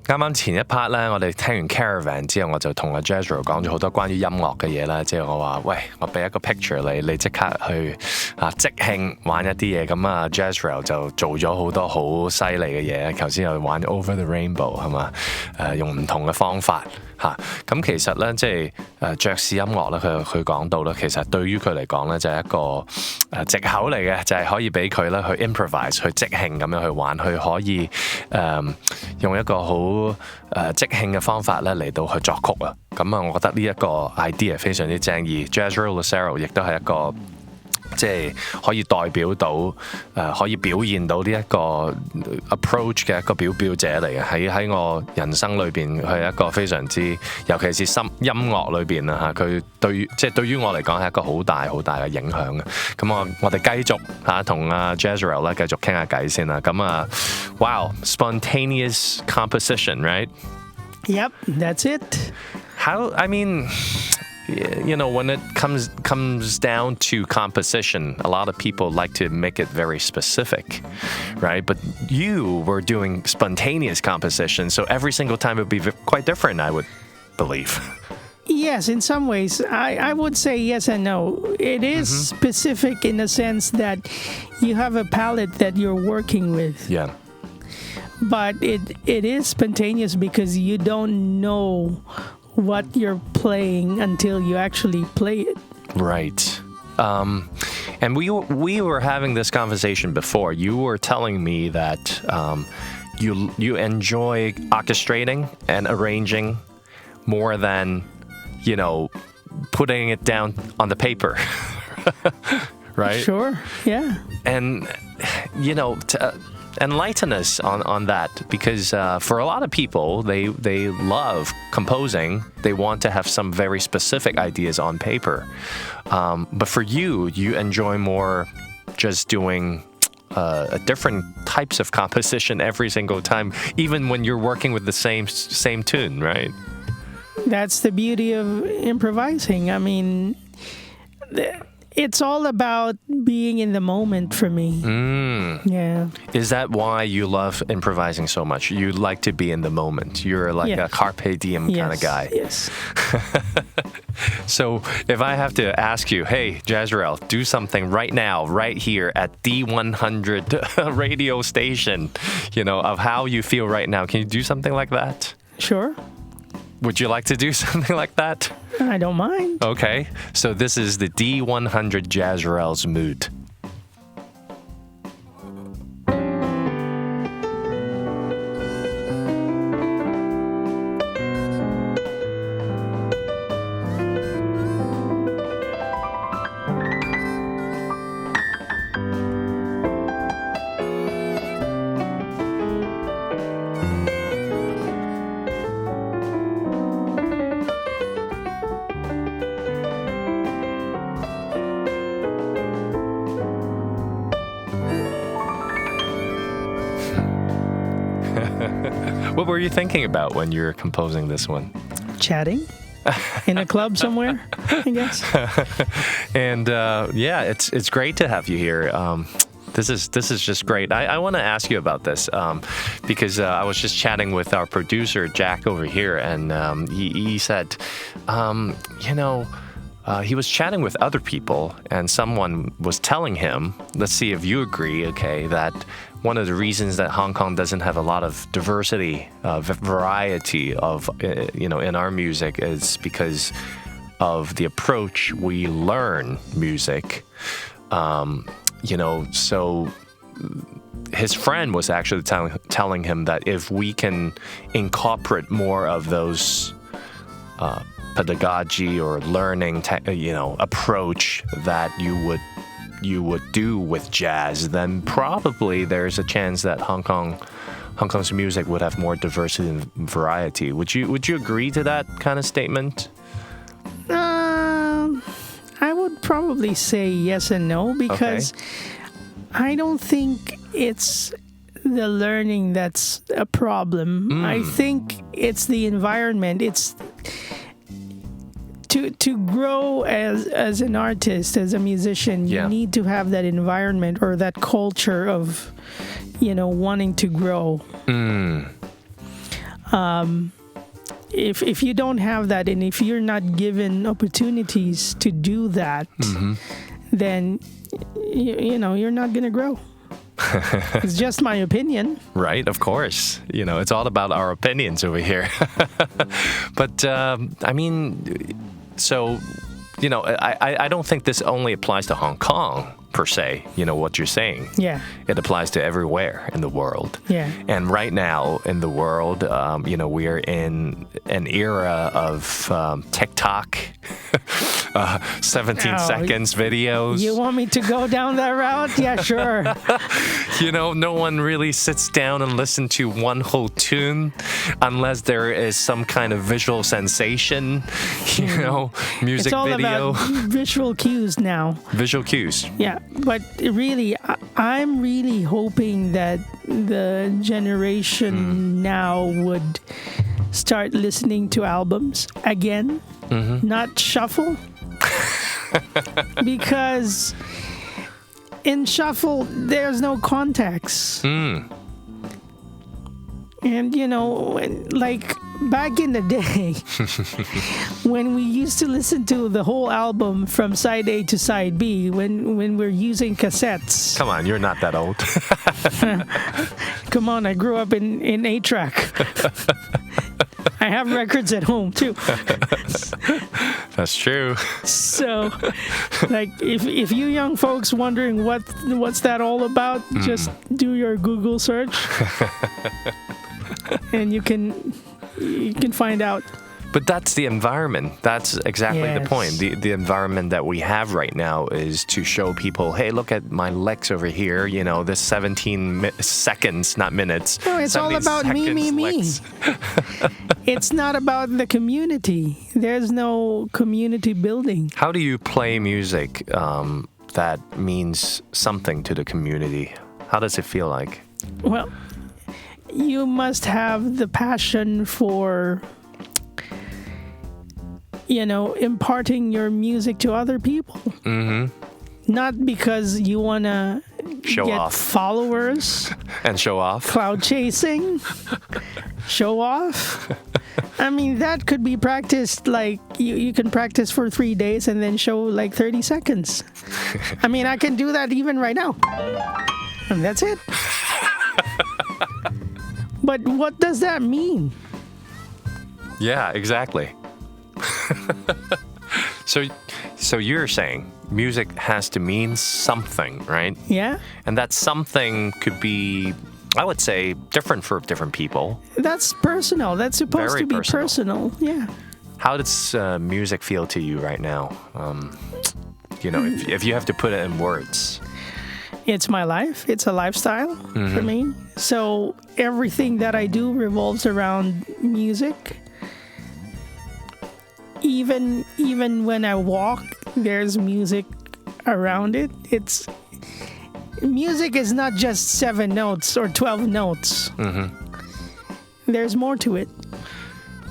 啱啱前一 part 咧，我哋聽完 Caravan 之後，我就同阿 Jezrael 講咗好多關於音樂嘅嘢啦。即係我話，喂，我俾一個 picture 你即刻去即興玩一啲嘢。咁啊 Jezrael 就做咗好多好犀利嘅嘢。頭先又玩 Over the Rainbow 係嘛？用唔同嘅方法嚇。咁其實咧，即係爵士音樂咧，佢講到咧，其實對於佢嚟講咧，就係一個藉口嚟嘅，就係可以俾佢咧去 improvise 去即興咁樣去玩，佢可以用一個好即興嘅方法咧嚟到去作曲啊！咁啊，我覺得呢一個 idea 非常之正，而 Jezrael Lucero 亦都係一個即係可以代表到可以表現到呢一個 approach 嘅一個表者嚟嘅。喺我人生裏邊，佢係一個非常之，尤其是音樂裏邊啊嚇，佢對於我嚟講係一個好大嘅影響嘅。咁我哋繼續同阿 Jezrael 咧繼續傾下偈先啦。咁啊 ，wow spontaneous composition, right? Yep, that's it. How, I mean, you know, when it comes down to composition, a lot of people like to make it very specific, right? But you were doing spontaneous composition, so every single time it would be quite different, I would believe. Yes, in some ways. I would say yes and no. It is specific in the sense that you have a palette that you're working with. Yeah. But it is spontaneous because you don't know what you're playing until you actually play it. Right. And we were having this conversation before. You were telling me that you enjoy orchestrating and arranging more than, you know, putting it down on the paper. Right? Sure, yeah. And, you know, enlighten us on that, because for a lot of people, they love composing. They want to have some very specific ideas on paper. But for you enjoy more just doing different types of composition every single time, even when you're working with the same tune, right? That's the beauty of improvising. I mean, it's all about being in the moment for me. Yeah. Is that why you love improvising so much? You like to be in the moment. You're like a carpe diem kind of guy. Yes. So if I have to ask you, hey, Jezrael, do something right now, right here at D100 radio station, you know, of how you feel right now. Can you do something like that? Sure. Would you like to do something like that? I don't mind. Okay. So this is the D100 Jezrael's mood. What were you thinking about when you were composing this one? Chatting in a club somewhere, I guess. And yeah, it's great to have you here. This is just great. I want to ask you about this because I was just chatting with our producer Jack over here, and he said, you know, he was chatting with other people, and someone was telling him, let's see if you agree, okay, that one of the reasons that Hong Kong doesn't have a lot of diversity, variety of, in our music is because of the approach we learn music. So his friend was actually telling him that if we can incorporate more of those pedagogy or learning, approach that you would do with jazz, then probably there's a chance that Hong Kong's music would have more diversity and variety. Would you agree to that kind of statement? I would probably say yes and no, because I don't think it's the learning that's a problem. I think it's the environment. It's to grow as an artist, as a musician, you need to have that environment or that culture of, wanting to grow. If you don't have that, and if you're not given opportunities to do that, then you're not going to grow. It's just my opinion. Right, of course. It's all about our opinions over here. But, I don't think this only applies to Hong Kong, per se, what you're saying. Yeah. It applies to everywhere in the world. Yeah. And right now in the world, we're in an era of TikTok, 17 seconds videos. You want me to go down that route? Yeah, sure. No one really sits down and listens to one whole tune unless there is some kind of visual sensation, music it's all video. About visual cues now. Visual cues. Yeah, but really, I'm really hoping that the generation now would start listening to albums again, not shuffle. Because in shuffle, there's no context. And, like back in the day, when we used to listen to the whole album from side A to side B, when we're using cassettes. Come on, you're not that old. Come on, I grew up in 8-track. I have records at home, too. That's true. So, like, if you young folks wondering what's that all about, just do your Google search. And you can find out. But that's the environment. That's exactly the point. The environment that we have right now is to show people, hey, look at my legs over here. This 17 seconds, not minutes. No, it's all about me. It's not about the community. There's no community building. How do you play music that means something to the community? How does it feel like? Well, you must have the passion for, imparting your music to other people. Not because you want to get off. Followers. And show off. Cloud chasing. Show off. I mean, that could be practiced, like, you can practice for 3 days and then show, like, 30 seconds. I mean, I can do that even right now. And that's it. But what does that mean? Yeah, exactly. So you're saying music has to mean something, right? Yeah. And that something could be, I would say, different for different people. That's personal. That's supposed Very to be personal. Yeah. How does music feel to you right now? If you have to put it in words. It's my life. It's a lifestyle for me. So everything that I do revolves around music. Even when I walk, there's music around it. Music is not just 7 notes or 12 notes. There's more to it.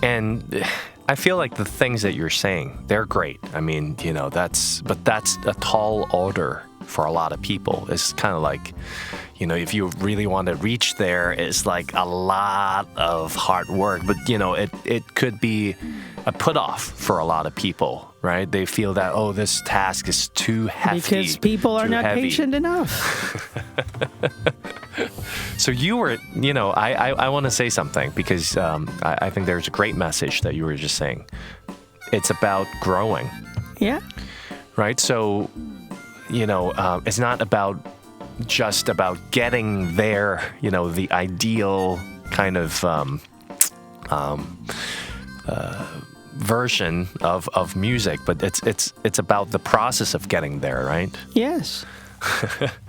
And I feel like the things that you're saying, they're great. I mean, that's a tall order for a lot of people. It's kind of like, if you really want to reach there, it's like a lot of hard work. But, it could be a put-off for a lot of people, right? They feel that, this task is too heavy. Because people are not patient enough. So you were, I want to say something because I think there's a great message that you were just saying. It's about growing. Yeah. Right? So, it's not just about getting there, the ideal kind of version of music, but it's about the process of getting there, right? Yes.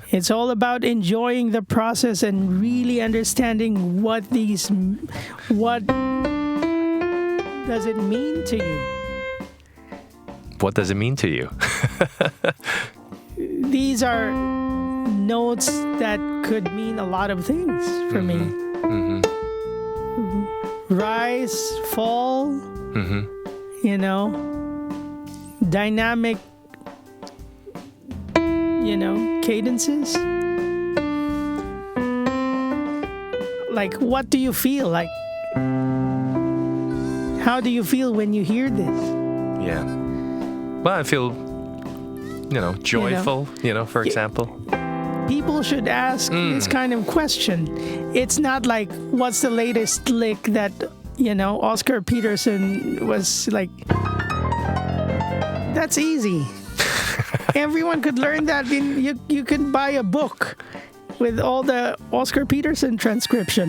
It's all about enjoying the process and really understanding what does it mean to you? What does it mean to you? These are notes that could mean a lot of things for me. Mm-hmm. Rise, fall, dynamic, cadences. Like, what do you feel like? How do you feel when you hear this? Yeah. Well, I feel, joyful, for example. People should ask this kind of question. It's not like, what's the latest lick that, Oscar Peterson was like. That's easy. Everyone could learn that. You could buy a book with all the Oscar Peterson transcription.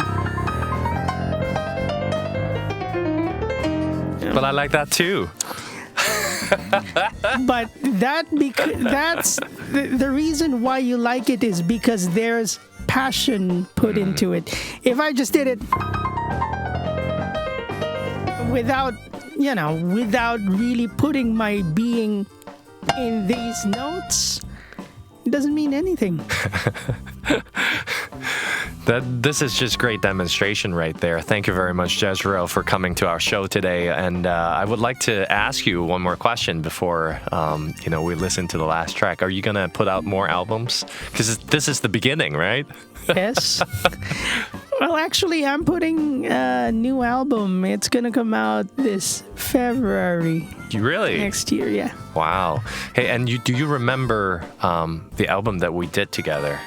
But I like that too. But that's the reason why you like it is because there's passion put into it. If I just did it without really putting my being in these notes, it doesn't mean anything. This is just great demonstration right there. Thank you very much, Jezrael, for coming to our show today. And I would like to ask you one more question before, we listen to the last track. Are you going to put out more albums? Because this is the beginning, right? Yes. Well, actually, I'm putting a new album. It's going to come out this February. Really? Next year, yeah. Wow. Hey, and do you remember the album that we did together?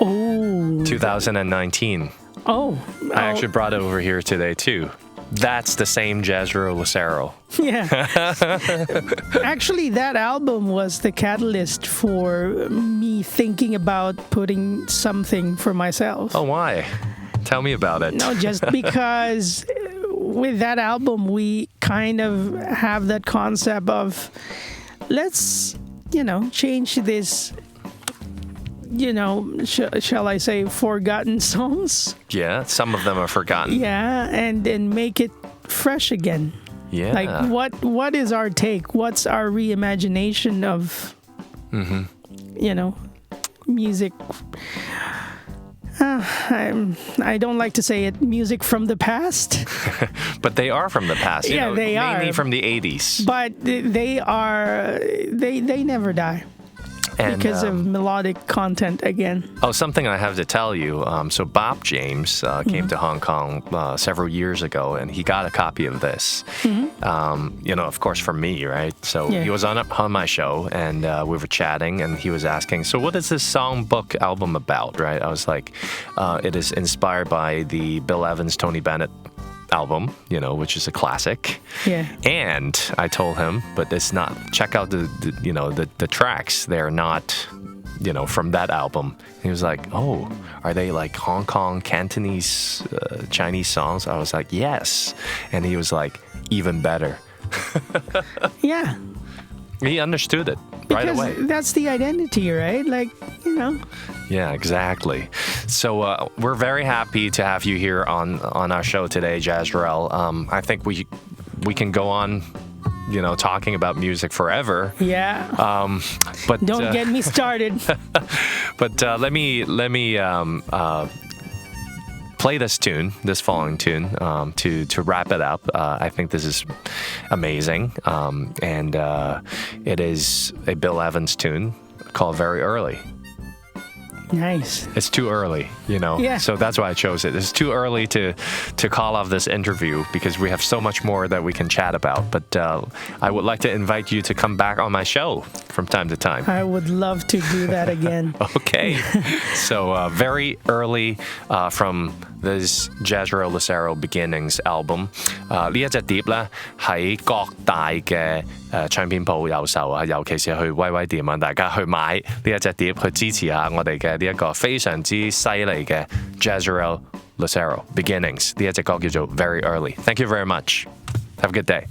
Oh. 2019. Oh. I actually brought it over here today, too. That's the same Jezrael Lucero. Yeah. Actually, that album was the catalyst for me thinking about putting something for myself. Oh, why? Tell me about it. No, just because with that album, we kind of have that concept of let's, change this, shall I say, forgotten songs? Yeah, some of them are forgotten. Yeah, and make it fresh again. Yeah. Like, what is our take? What's our reimagination of, music? I don't like to say it, music from the past. But they are from the past. They are. Mainly from the 80s. But they never die. Because of melodic content again. Oh, something I have to tell you. So Bob James came to Hong Kong several years ago, and he got a copy of this. Of course, from me, right? So he was on my show, and we were chatting, and he was asking, so what is this songbook album about, right? I was like, it is inspired by the Bill Evans, Tony Bennett album, which is a classic. Yeah. And I told him, but it's not. Check out the tracks. They're not, from that album. And he was like, oh, are they like Hong Kong, Cantonese, Chinese songs? I was like, yes. And he was like, even better. Yeah. He understood it right away. Because that's the identity, right? Like, Yeah, exactly. So we're very happy to have you here on our show today, Jezrael. I think we can go on, talking about music forever. Yeah. But don't get me started. But let me play this following tune, to wrap it up. I think this is amazing, and it is a Bill Evans tune called Very Early. Nice. It's too early, you know. Yeah. So that's why I chose it. It's too early to call off this interview because we have so much more that we can chat about. But I would like to invite you to come back on my show from time to time. I would love to do that again. Okay. So Very Early from this Jezrael Lucero Beginnings album. 呢一隻碟咧喺各大嘅唱片鋪有售啊，尤其是去威威店啊，大家去買呢一隻碟去支持下我哋嘅呢一個非常之犀利嘅 Jezrael Lucero Beginnings 呢一隻歌叫做 Very Early. Thank you very much. Have a good day.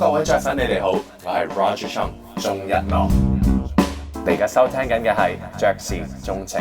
各位雀粉，你哋好，我係 Roger 鍾一諾。你而家收聽緊嘅係爵士鍾情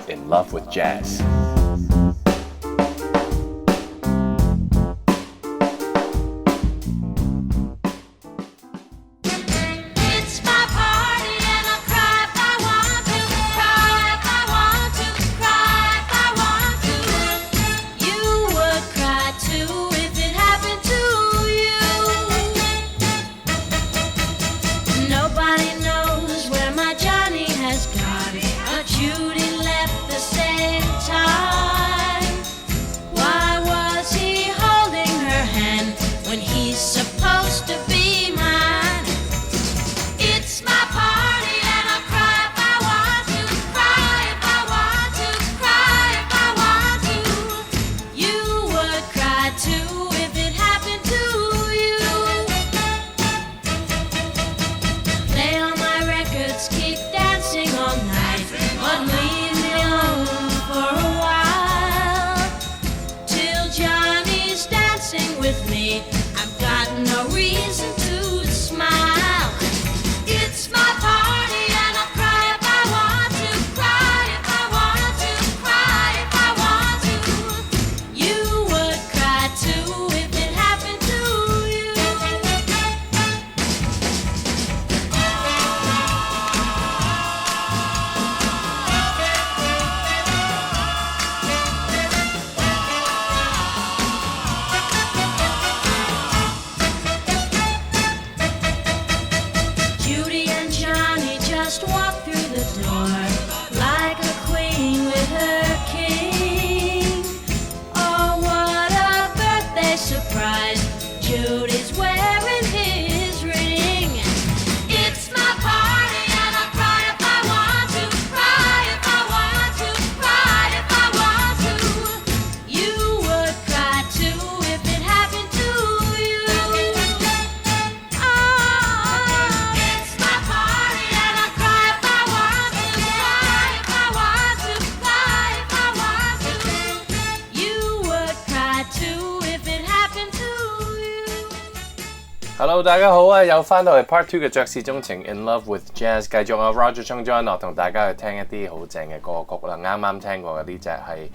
In Love with Jazz。Hello， 大家好啊！又翻到嚟 Part 2嘅爵士鍾情 In Love with Jazz， 繼續啊 Roger 鍾一諾同大家去聽一啲好正嘅歌曲啦。啱啱聽過嘅呢隻係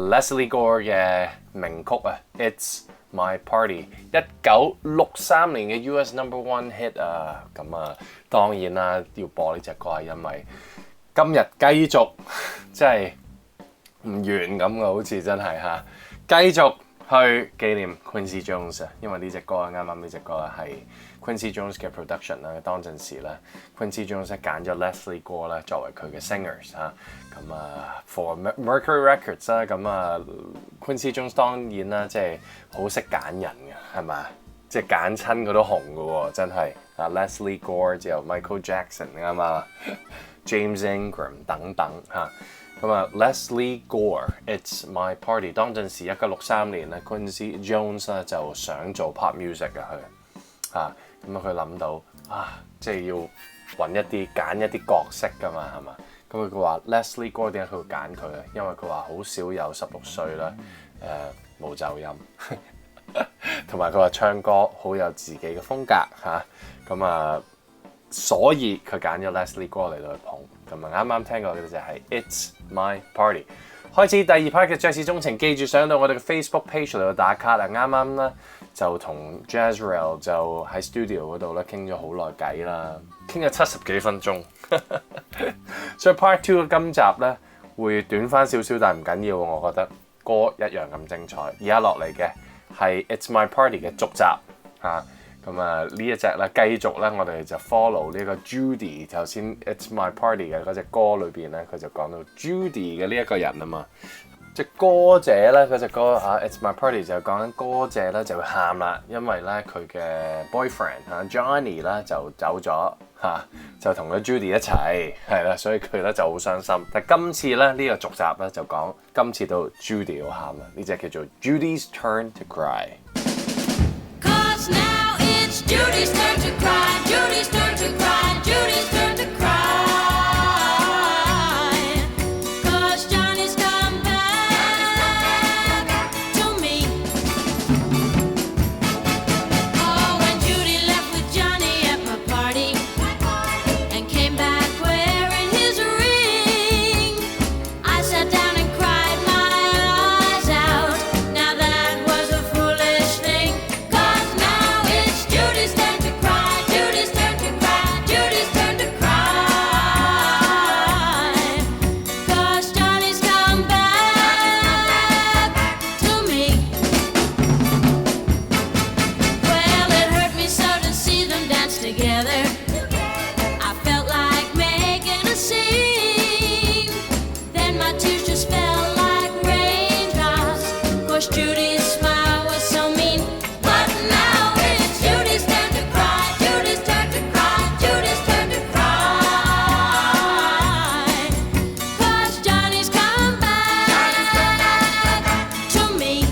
Leslie Gore 嘅名曲啊 It's My Party， 1963年嘅 US No.1 hit 啊。咁啊，當然啦，要播呢隻歌係因為今日繼續即係唔完咁嘅，好似真係嚇，繼續去紀念 Quincy Jones 啊，因為呢隻歌啱啱呢隻歌係 Quincy Jones 嘅 production 啦。當陣時咧 ，Quincy Jones 揀咗 Leslie Gore 咧作為佢嘅 singers 嚇，咁啊 for Mercury Records 啦，咁啊 Quincy Jones 當然啦，即係好識揀人嘅，係咪？即係揀親佢都紅嘅喎，真係啊 Leslie Gore 之後 Michael Jackson 啱嘛，James Ingram 等等嚇。咁啊 Leslie Gore，It's My Party。當陣時1963年咧 ，Quincy Jones 咧就想做 pop music 嘅佢，咁啊佢諗到即係要揾揀一啲角色㗎嘛，係嘛？咁佢話 Leslie Gore 點解佢會揀佢咧？因為佢話好少有16歲啦，冇走音，同埋佢話唱歌好有自己嘅風格嚇，咁啊，所以佢揀咗 Leslie Gore 嚟到去捧。咁啊，啱啱聽過嘅就係 It's My Party。開始第二 part 嘅爵士鍾情，記住上到我哋嘅 Facebook page 嚟到打卡啦。啱啱咧就同 Jezrael 就喺 studio 嗰度咧傾咗好耐偈啦，傾咗70幾分鐘。所以 part 2嘅今集咧會短翻少少，但係唔緊要，我覺得歌一樣咁精彩。而家落嚟嘅係 It's My Party 嘅續集嚇。咁啊呢一隻咧繼續咧，我哋就 follow 呢個 Judy 頭先 It's My Party 嘅嗰隻歌裏邊咧，佢就講到 Judy 嘅呢一個人啊嘛。隻歌姐咧嗰隻歌It's My Party 就講緊歌姐咧就會喊啦，因為咧佢嘅 boyfriend Johnny 咧就走咗就同咗 Judy 一齊係啦，所以佢咧就好傷心。但今次咧呢個續集咧就講今次到 Judy 要喊啦，呢隻叫做 Judy's Turn to Cry。Judy's turn to cry, Judy's turn to cry, Judy's turn to cry. 'Cause Johnny's come back to me. Oh, when Judy dance together. I felt like making a scene. Then my tears just fell like raindrops. Of course, Judy's smile was so mean. But now it's Judy's turn to cry. Judy's turn to cry. Judy's turn to cry. 'Cause Johnny's come back to me.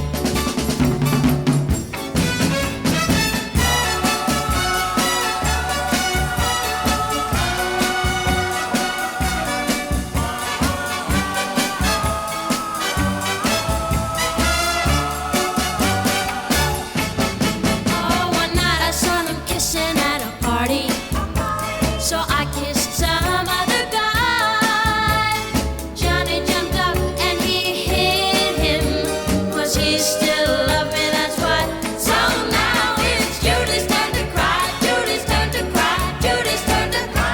Oh, one night I saw them kissing at a party. So I kissed some other guy. Johnny jumped up and he hit him. 'Cause he still loved me, that's why. So now it's Judy's turn to cry. Judy's turn to cry. Judy's turn to cry.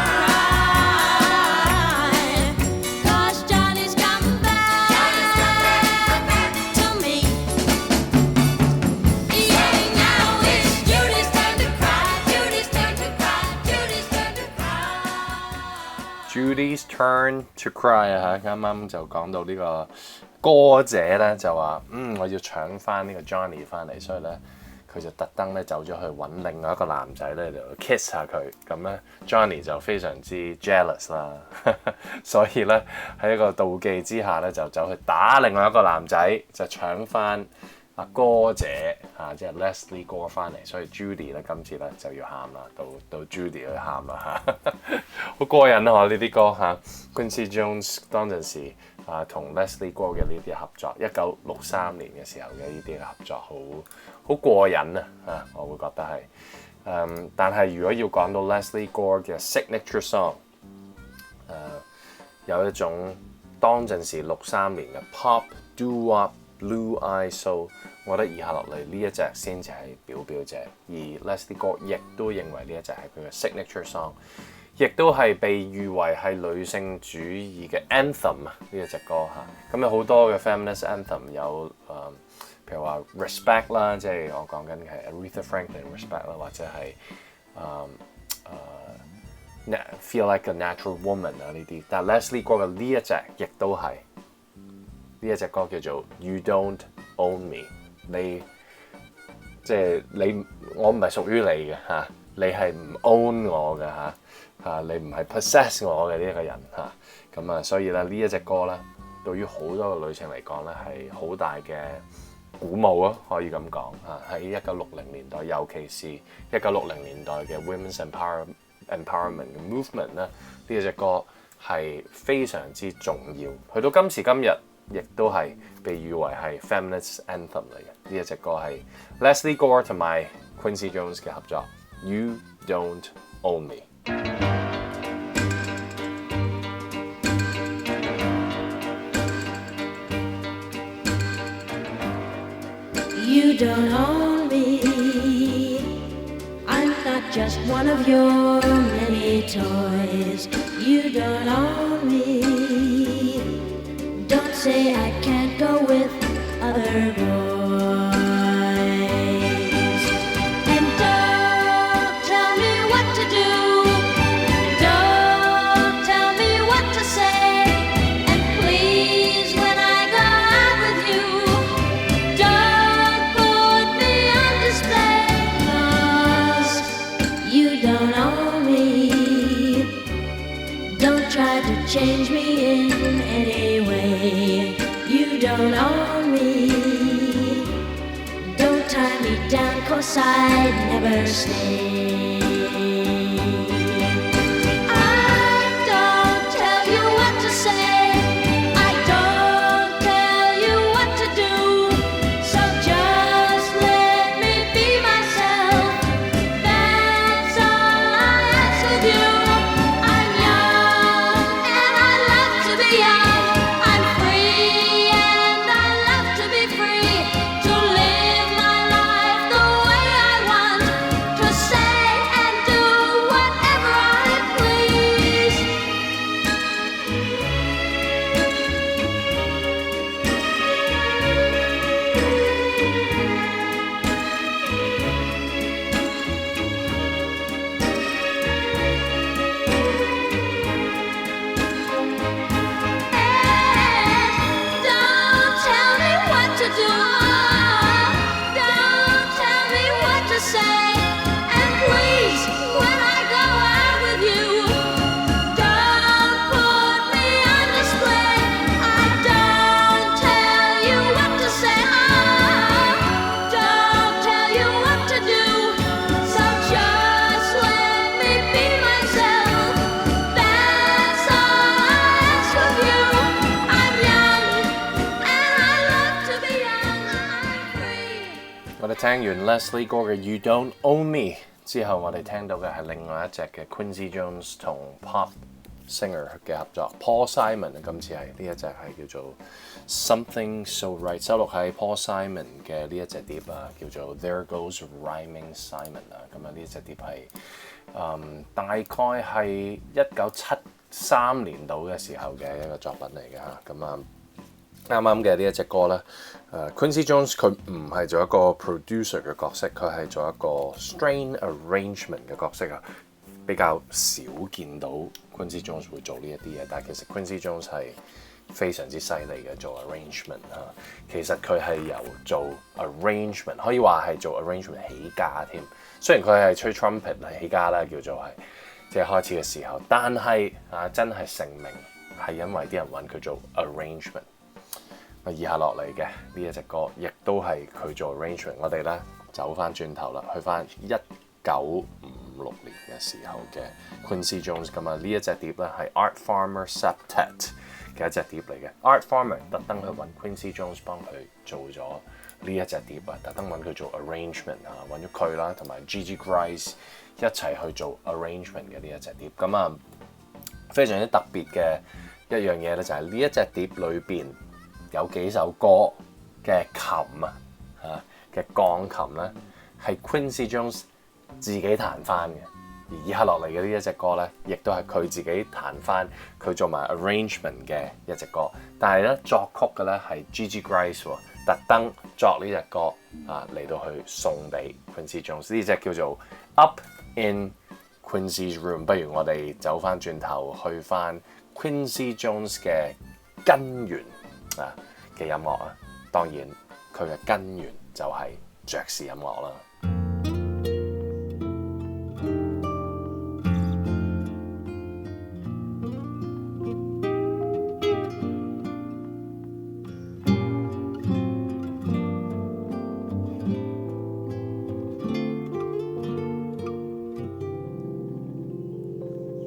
'Cause Johnny's come back to me. Yeah, now it's Judy's turn to cry. Judy's turn to cry. Judy's turn to cry. Judy's turn to cry 啊嚇，啱啱就講到呢個歌姐咧就話我要搶翻呢個 Johnny 翻嚟，所以咧佢就特登咧走咗去揾另外一個男仔咧就 kiss 下佢，咁咧 Johnny 就非常之 jealous 啦，所以咧喺一個妒忌之下咧就走去打另外一個男仔，就搶翻阿歌姐即係 Leslie 哥翻嚟，所以 Judy 咧今次咧就要喊啦，到 Judy 去喊啦好過癮啊！呢啲歌Quincy Jones 當陣時同 Leslie 哥嘅呢啲合作，1963年嘅時候嘅呢啲合作好過癮啊！我會覺得係但係如果要講到 Leslie 哥嘅 signature song，有一種當陣時63年嘅 pop doo-wop Blue Eye Soul， 我覺得以下落嚟呢一隻先至係表者，而 Leslie 哥亦都認為呢一隻係佢嘅 signature song， 亦都係被譽為係女性主義嘅 anthem 呢一隻歌咁有好多嘅 feminist anthem 有譬如話 respect 啦，即係我講緊係 Aretha Franklin respect 啦，或者係feel like a natural woman 呢啲，但 Leslie 哥嘅呢一隻亦都係。呢一隻歌叫做 You Don't Own Me， 我唔係屬於你嘅你係唔 own 我嘅你唔係 possess 我嘅呢一個人咁所以咧呢一隻歌咧，對於好多嘅女性嚟講咧係好大嘅鼓舞啊，可以咁講喺1960年代，尤其是1960年代嘅 Women's Empowerment 嘅 movement 咧，呢一隻歌係非常之重要，去到今時今日。亦都係被譽為係 feminist anthem 嚟嘅，呢一隻歌係 Leslie 哥同埋 Quincy Jones 嘅合作 You Don't Own Me。 You don't own me. I'm not just one of your many toys. You don't own me. Don't say I can't go with other boys. And don't tell me what to do. Don't tell me what to say. And please, when I go out with you, don't put me on display. 'Cause you don't own me. Don't try to change me in any way. You don't own me. Don't tie me down, 'cause I'd never stay. I don't tell you what to say. I don't tell you what to do. So just let me be myself. That's all I ask of you. I'm young and I love to be young. I'm free and I love to be free. To live my life the way I want. To say 聽完 Leslie 哥嘅 You Don't Own Me 之後，我哋聽到嘅係另外一隻嘅 Quincy Jones 同 Pop Singer 嘅合作 Paul Simon 今次係呢一隻係叫做 Something So Right， 收錄喺 Paul Simon 嘅呢一隻碟啊，叫做 There Goes Rhyming Simon 啊。咁啊呢一隻碟係大概係1973年度嘅時候嘅一個作品嚟嘅嚇。咁啊啱啱嘅呢一隻歌咧，Quincy Jones 佢唔係做一個 producer 嘅角色，佢係做一個 strain arrangement 嘅角色啊。比較少見到 Quincy Jones 會做呢一啲嘢，但係其實 Quincy Jones 係非常之犀利嘅做 arrangement 啊。其實佢係由做 arrangement 可以話係做 arrangement 起家添。雖然佢係吹 trumpet 係起家啦，叫做係即係開始嘅時候，但係真係成名係因為啲人揾佢做 arrangement。以下落嚟嘅呢一隻歌，亦都係佢做 arrangement。我哋咧走翻轉頭啦，去翻1956年嘅時候嘅 Quincy Jones 咁啊，呢一隻碟咧係 Art Farmer Septet 嘅一隻碟嚟嘅。Art Farmer 特登去揾 Quincy Jones 幫佢做咗呢一隻碟啊，特登揾佢做 arrangement 啊，揾咗佢啦，同埋 Gigi Grice 一齊去做 arrangement 嘅呢一隻碟。咁啊，非常之特別嘅一樣嘢咧，就係呢一隻碟裏邊有幾首歌嘅琴嘅鋼琴咧係 Quincy Jones 自己彈翻嘅，而以下落嚟嘅呢一隻歌咧，亦都係佢自己彈翻，佢做埋 arrangement 嘅一隻歌。但係咧作曲嘅咧係 Gigi Grice 特登作呢隻歌嚟到去送俾 Quincy Jones。呢隻叫做 Up in Quincy's Room。不如我哋走翻轉頭去翻 Quincy Jones 嘅根源嘅音樂啊，當然佢嘅根源就係爵士音樂啦。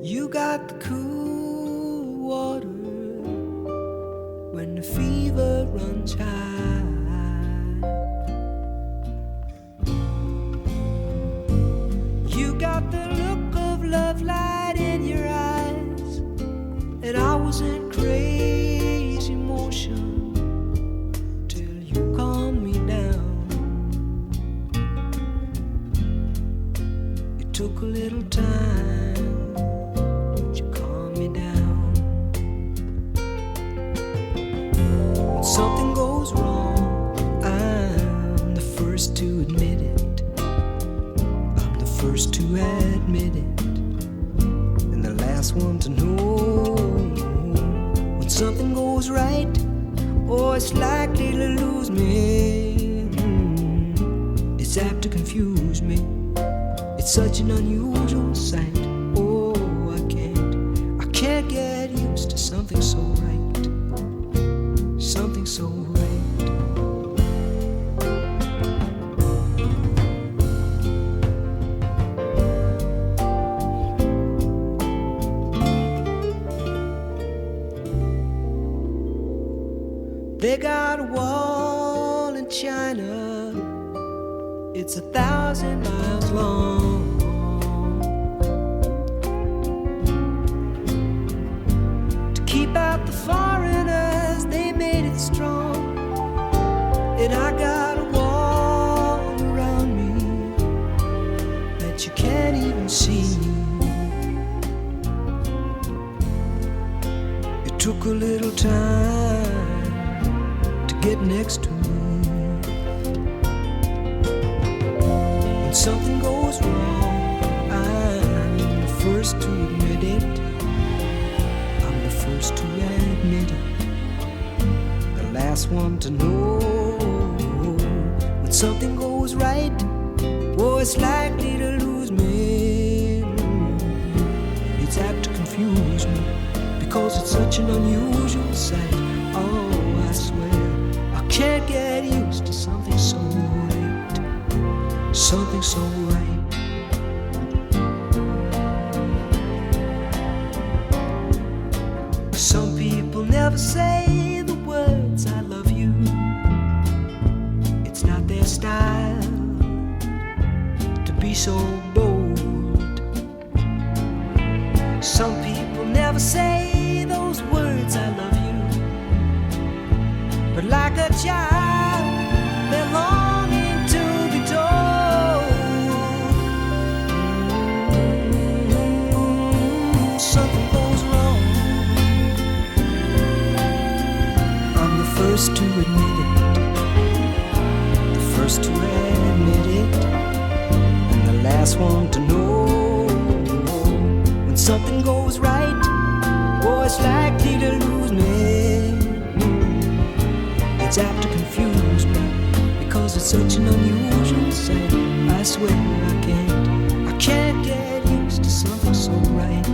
You got the cool water when the fever runs high. You got the look of love light in your eyes, and I was in crazy motion till you calmed me down. It took a little time, but you calmed me down. When something goes wrong, I'm the first to admit it. I'm the first to admit it, and the last one to know. When something goes right, oh, it's likely to lose me. It's apt to confuse me. It's such an unusual sight. Oh, I can't get used to something so right. Something so right. They got a wall in China. It's 1,000 miles long. To keep out the foreigners, they made it strong. And I got a wall around me that you can't even see. It took a little time to get next to me. When something goes wrong, I'm the first to admit it. I'm the first to admit it, the last one to know. When something goes right, oh, it's likely to lose me. It's apt to confuse me, because it's such an unusual sight. Oh, I swear I can't get used to something so right. Something so right. Some people never say the words I love you. It's not their style. so bold. Some people never say those words, I love you, but like a child, they're longing to be told. Something goes wrong, I'm the first to admit it, the first to admit it, and the last one to know. When something goes right, oh, it's likely to lose me. It's apt to confuse me, because it's such an unusual sight. I swear I can't get used to something so right.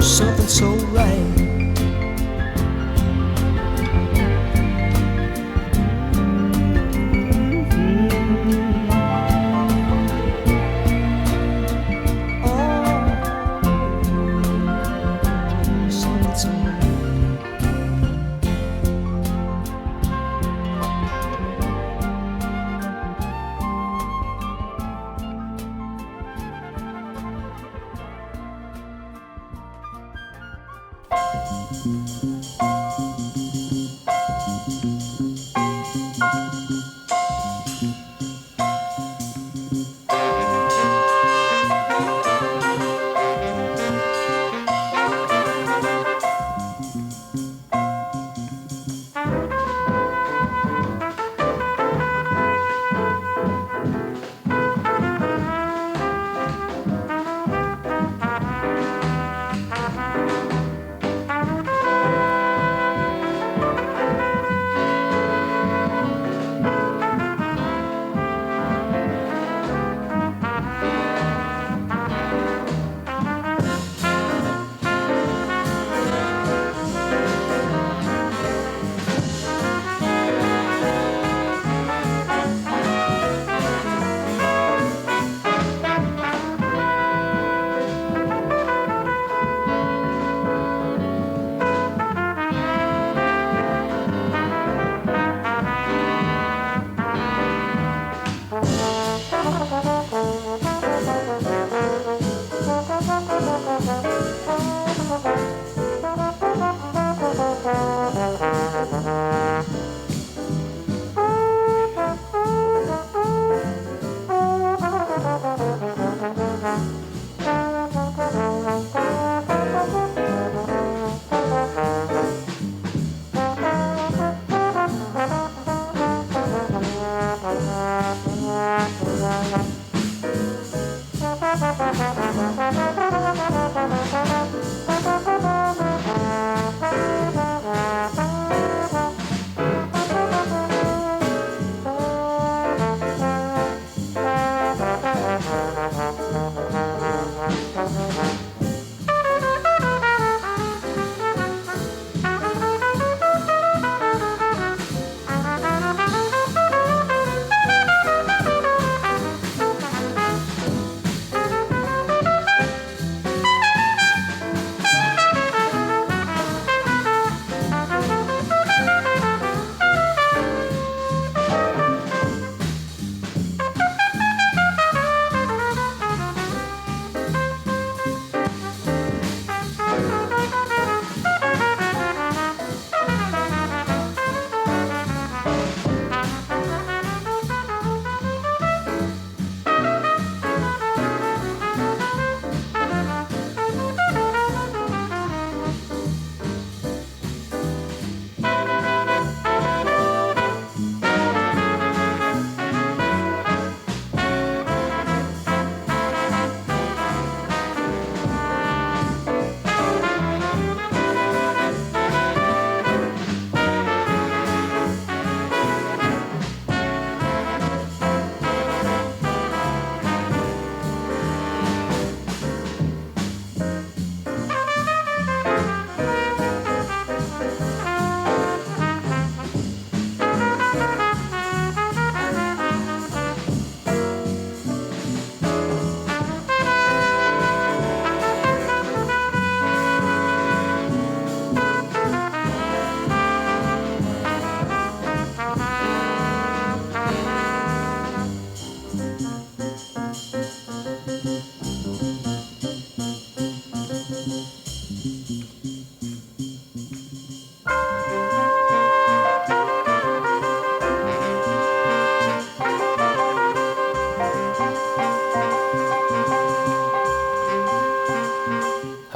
Something so right.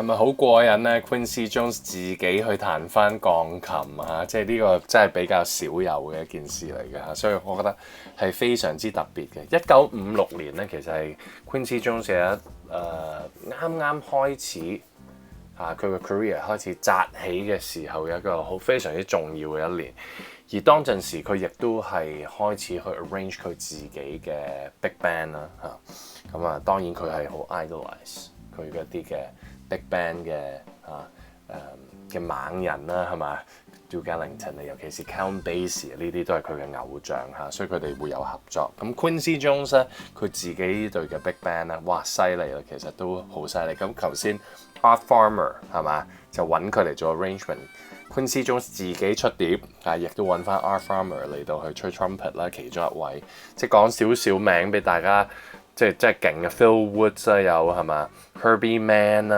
咪好過癮咧 ？Quincy Jones 自己去彈翻鋼琴嚇，即係呢個真係比較少有嘅一件事嚟嘅嚇，所以我覺得係非常之特別嘅。1956年咧，其實係 Quincy Jones 嘅啱啱開始佢嘅 career 開始紮起嘅時候，有一個非常之重要嘅一年。而當陣時佢亦都係開始去 arrange 佢自己嘅 big band 啦嚇。咁啊，當然佢係好 idolize 佢嗰啲嘅 big band 嘅猛人啦，係嘛 Duke Ellington 啊，尤其是 Count Basie 呢啲都係佢嘅偶像嚇，所以佢哋會有合作。咁 Quincy Jones 咧，佢自己隊嘅 big band 咧，哇犀利啦，其實都好犀利。咁頭先 Art Farmer 係嘛，就揾佢嚟做 arrangement。Quincy Jones 自己出碟，亦都揾翻 Art Farmer 嚟到去吹 trumpet 啦，其中一位。即係講少少名俾大家，即係真係勁嘅 Phil Woods 啊，有係嘛 Herbie Mann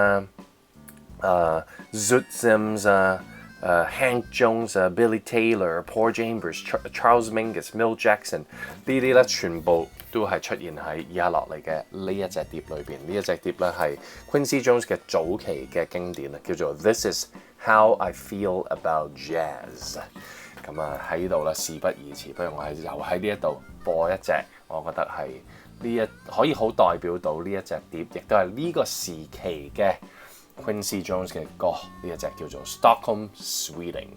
啊，Zoot Sims 啊，Hank Jones 啊，Billy Taylor、Paul Chambers、Charles Mingus、Milt Jackson 呢啲咧，全部都係出現喺以下落嚟嘅呢一隻碟裏邊。呢一隻碟咧係 Quincy Jones 嘅早期嘅經典啊，叫做 This Is How I Feel About Jazz。咁啊喺呢度咧，事不宜遲，不如我又喺呢一度播一隻，我覺得係可以好代表到呢一隻碟，亦都係呢個時期嘅 Quincy Jones 嘅歌。呢一隻叫做 Stockholm Sweding。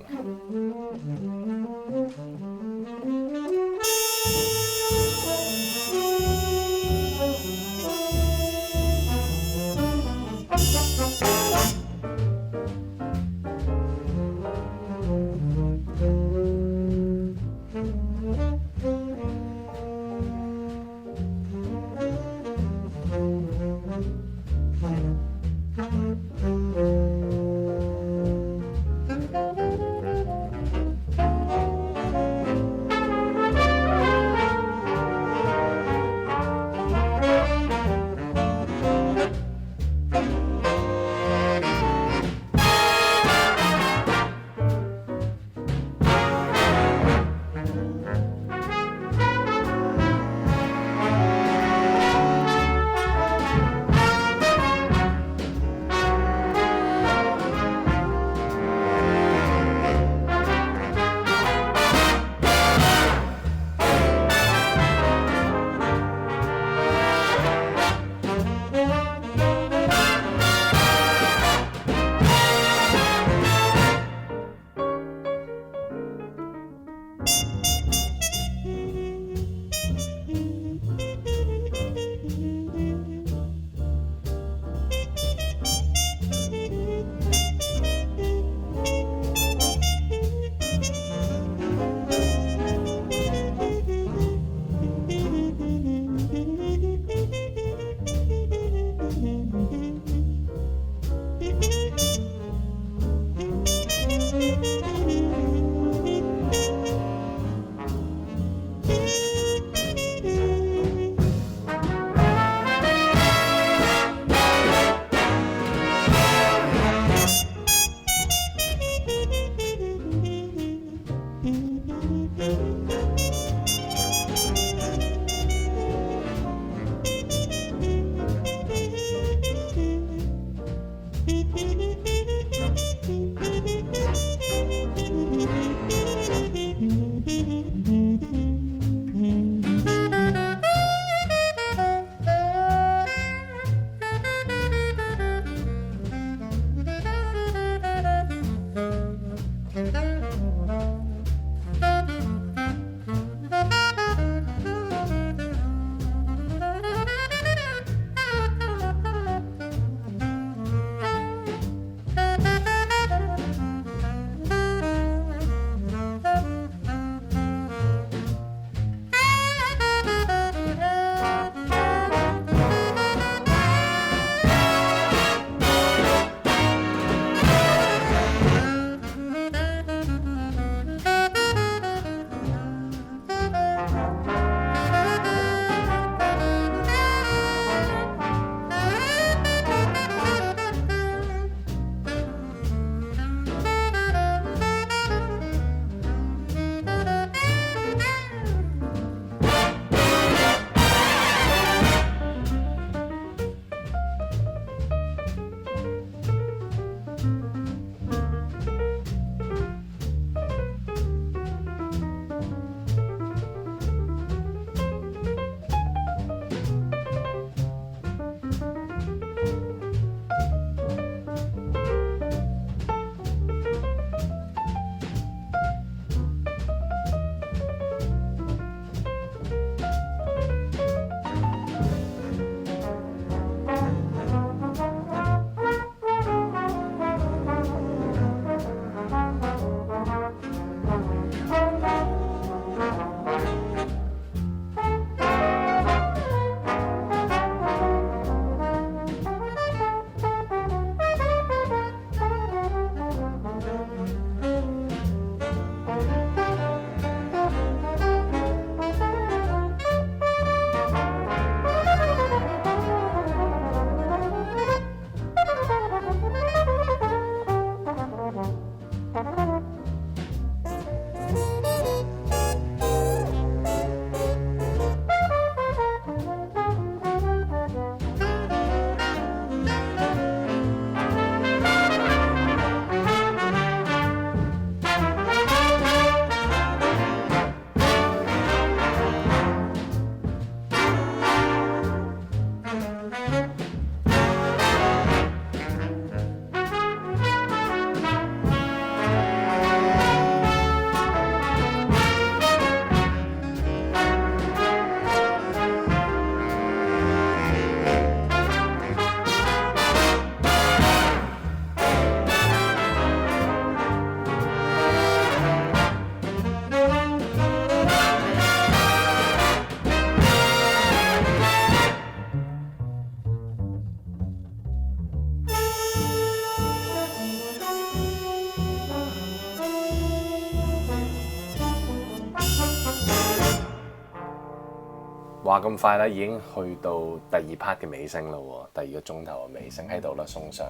話咁快咧，已經去到第2 part 嘅尾聲啦喎，第2個鐘頭嘅尾聲喺度啦，送上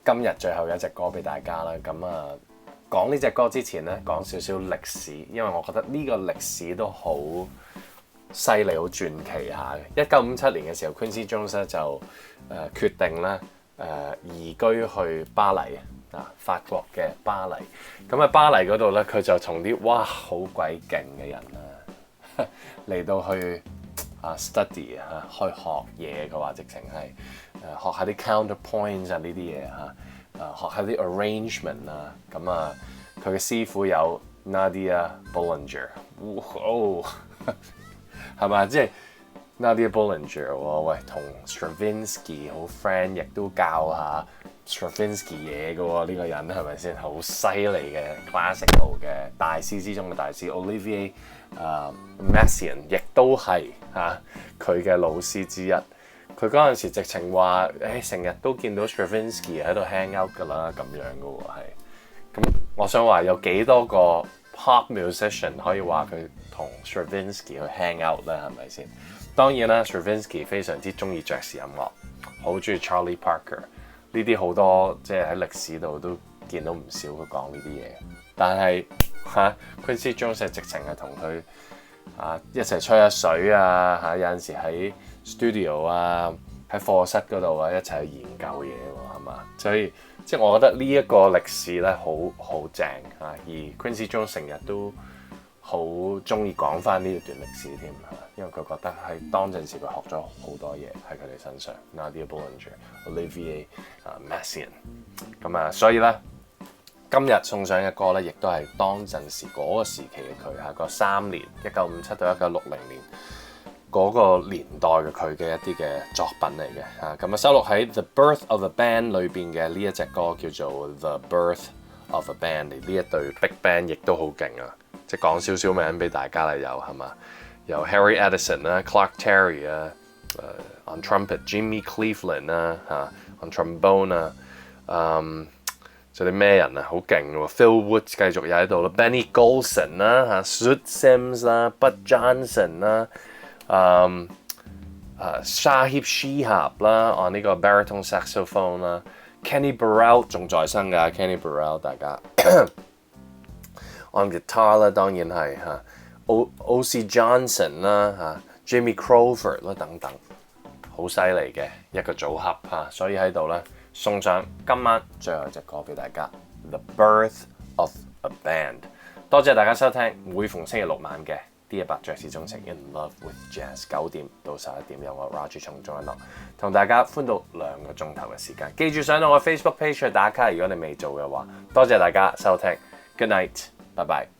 今日最後一隻歌俾大家啦。咁講呢隻歌之前咧，講少少歷史，因為我覺得呢個歷史都好犀利、好傳奇下嘅。1957年嘅時候 ，Quincy Jones 咧就決定咧移居去巴黎法國嘅巴黎。咁喺巴黎嗰度咧，佢就同啲好鬼勁嘅人嚟到去study 去學嘢嘅話，直情係學下啲 counterpoints 呢啲嘢學下啲 arrangement 咁佢嘅師傅有 Nadia Boulanger， 係咪？即係 Nadia Boulanger 喂，同 Stravinsky 好 friend， 亦都教下 Stravinsky 嘢嘅喎，呢個人係咪先？好犀利嘅 classical 嘅大師之中嘅大師 Olivier Messiaen 亦都係佢嘅老師之一。佢嗰陣時直情話，成日都見到 Stravinsky 喺度 hang out 㗎啦，咁樣嘅喎係。咁我想話有幾多個 pop musician 可以話佢同 Stravinsky 去 hang out 咧？係咪先？當然啦 ，Stravinsky 非常之中意爵士音樂，好中意 Charlie Parker。呢啲好多即係喺歷史度都見到唔少佢講呢啲嘢。但係Quincy Jones 直情係同佢一齊吹下水有陣時喺 studio 喺課室嗰度一齊去研究嘢喎，係嘛？所以即係我覺得呢一個歷史咧好正而 Quincy Jones 成日都好中意講翻呢一段歷史添因為佢覺得係當陣時佢學咗好多嘢喺佢哋身上 Nadia Boulanger、Olivier Messiaen 咁所以咧今日送上嘅歌咧，亦都係當陣時嗰個時期嘅佢個3年1957到1960年嗰個年代嘅佢嘅一啲嘅作品嚟嘅咁收錄喺 The Birth of a Band 裏邊嘅呢一隻歌叫做 The Birth of a Band， 呢一隊 Big Band 亦都好勁即係講少少名俾大家啦，係嘛？有 Harry Edison Clark Terry on trumpet Jimmy Cleveland on trombone 就啲咩人好勁喎 Phil Woods 繼續又喺度啦 Benny Golson Soot Sims Bud Johnson Shahib Shihab 按呢個 baritone saxophone Kenny Burrell 仲在生㗎 Kenny Burrell 大家on guitar 啦，當然係O.C. Johnson Jimmy Crawford 等等，好犀利嘅一個組合所以喺度咧送上今晚最後一隻歌俾大家 The Birth of a Band。多謝大家收聽，每逢星期6晚嘅 D100 爵士鍾情 In Love with Jazz 9點到11點有我 Roger 從中一樂同大家歡到2個鐘頭嘅時間。記住上到我 Facebook page 去打卡，如果你未做嘅話，多謝大家收聽 Good night，拜拜。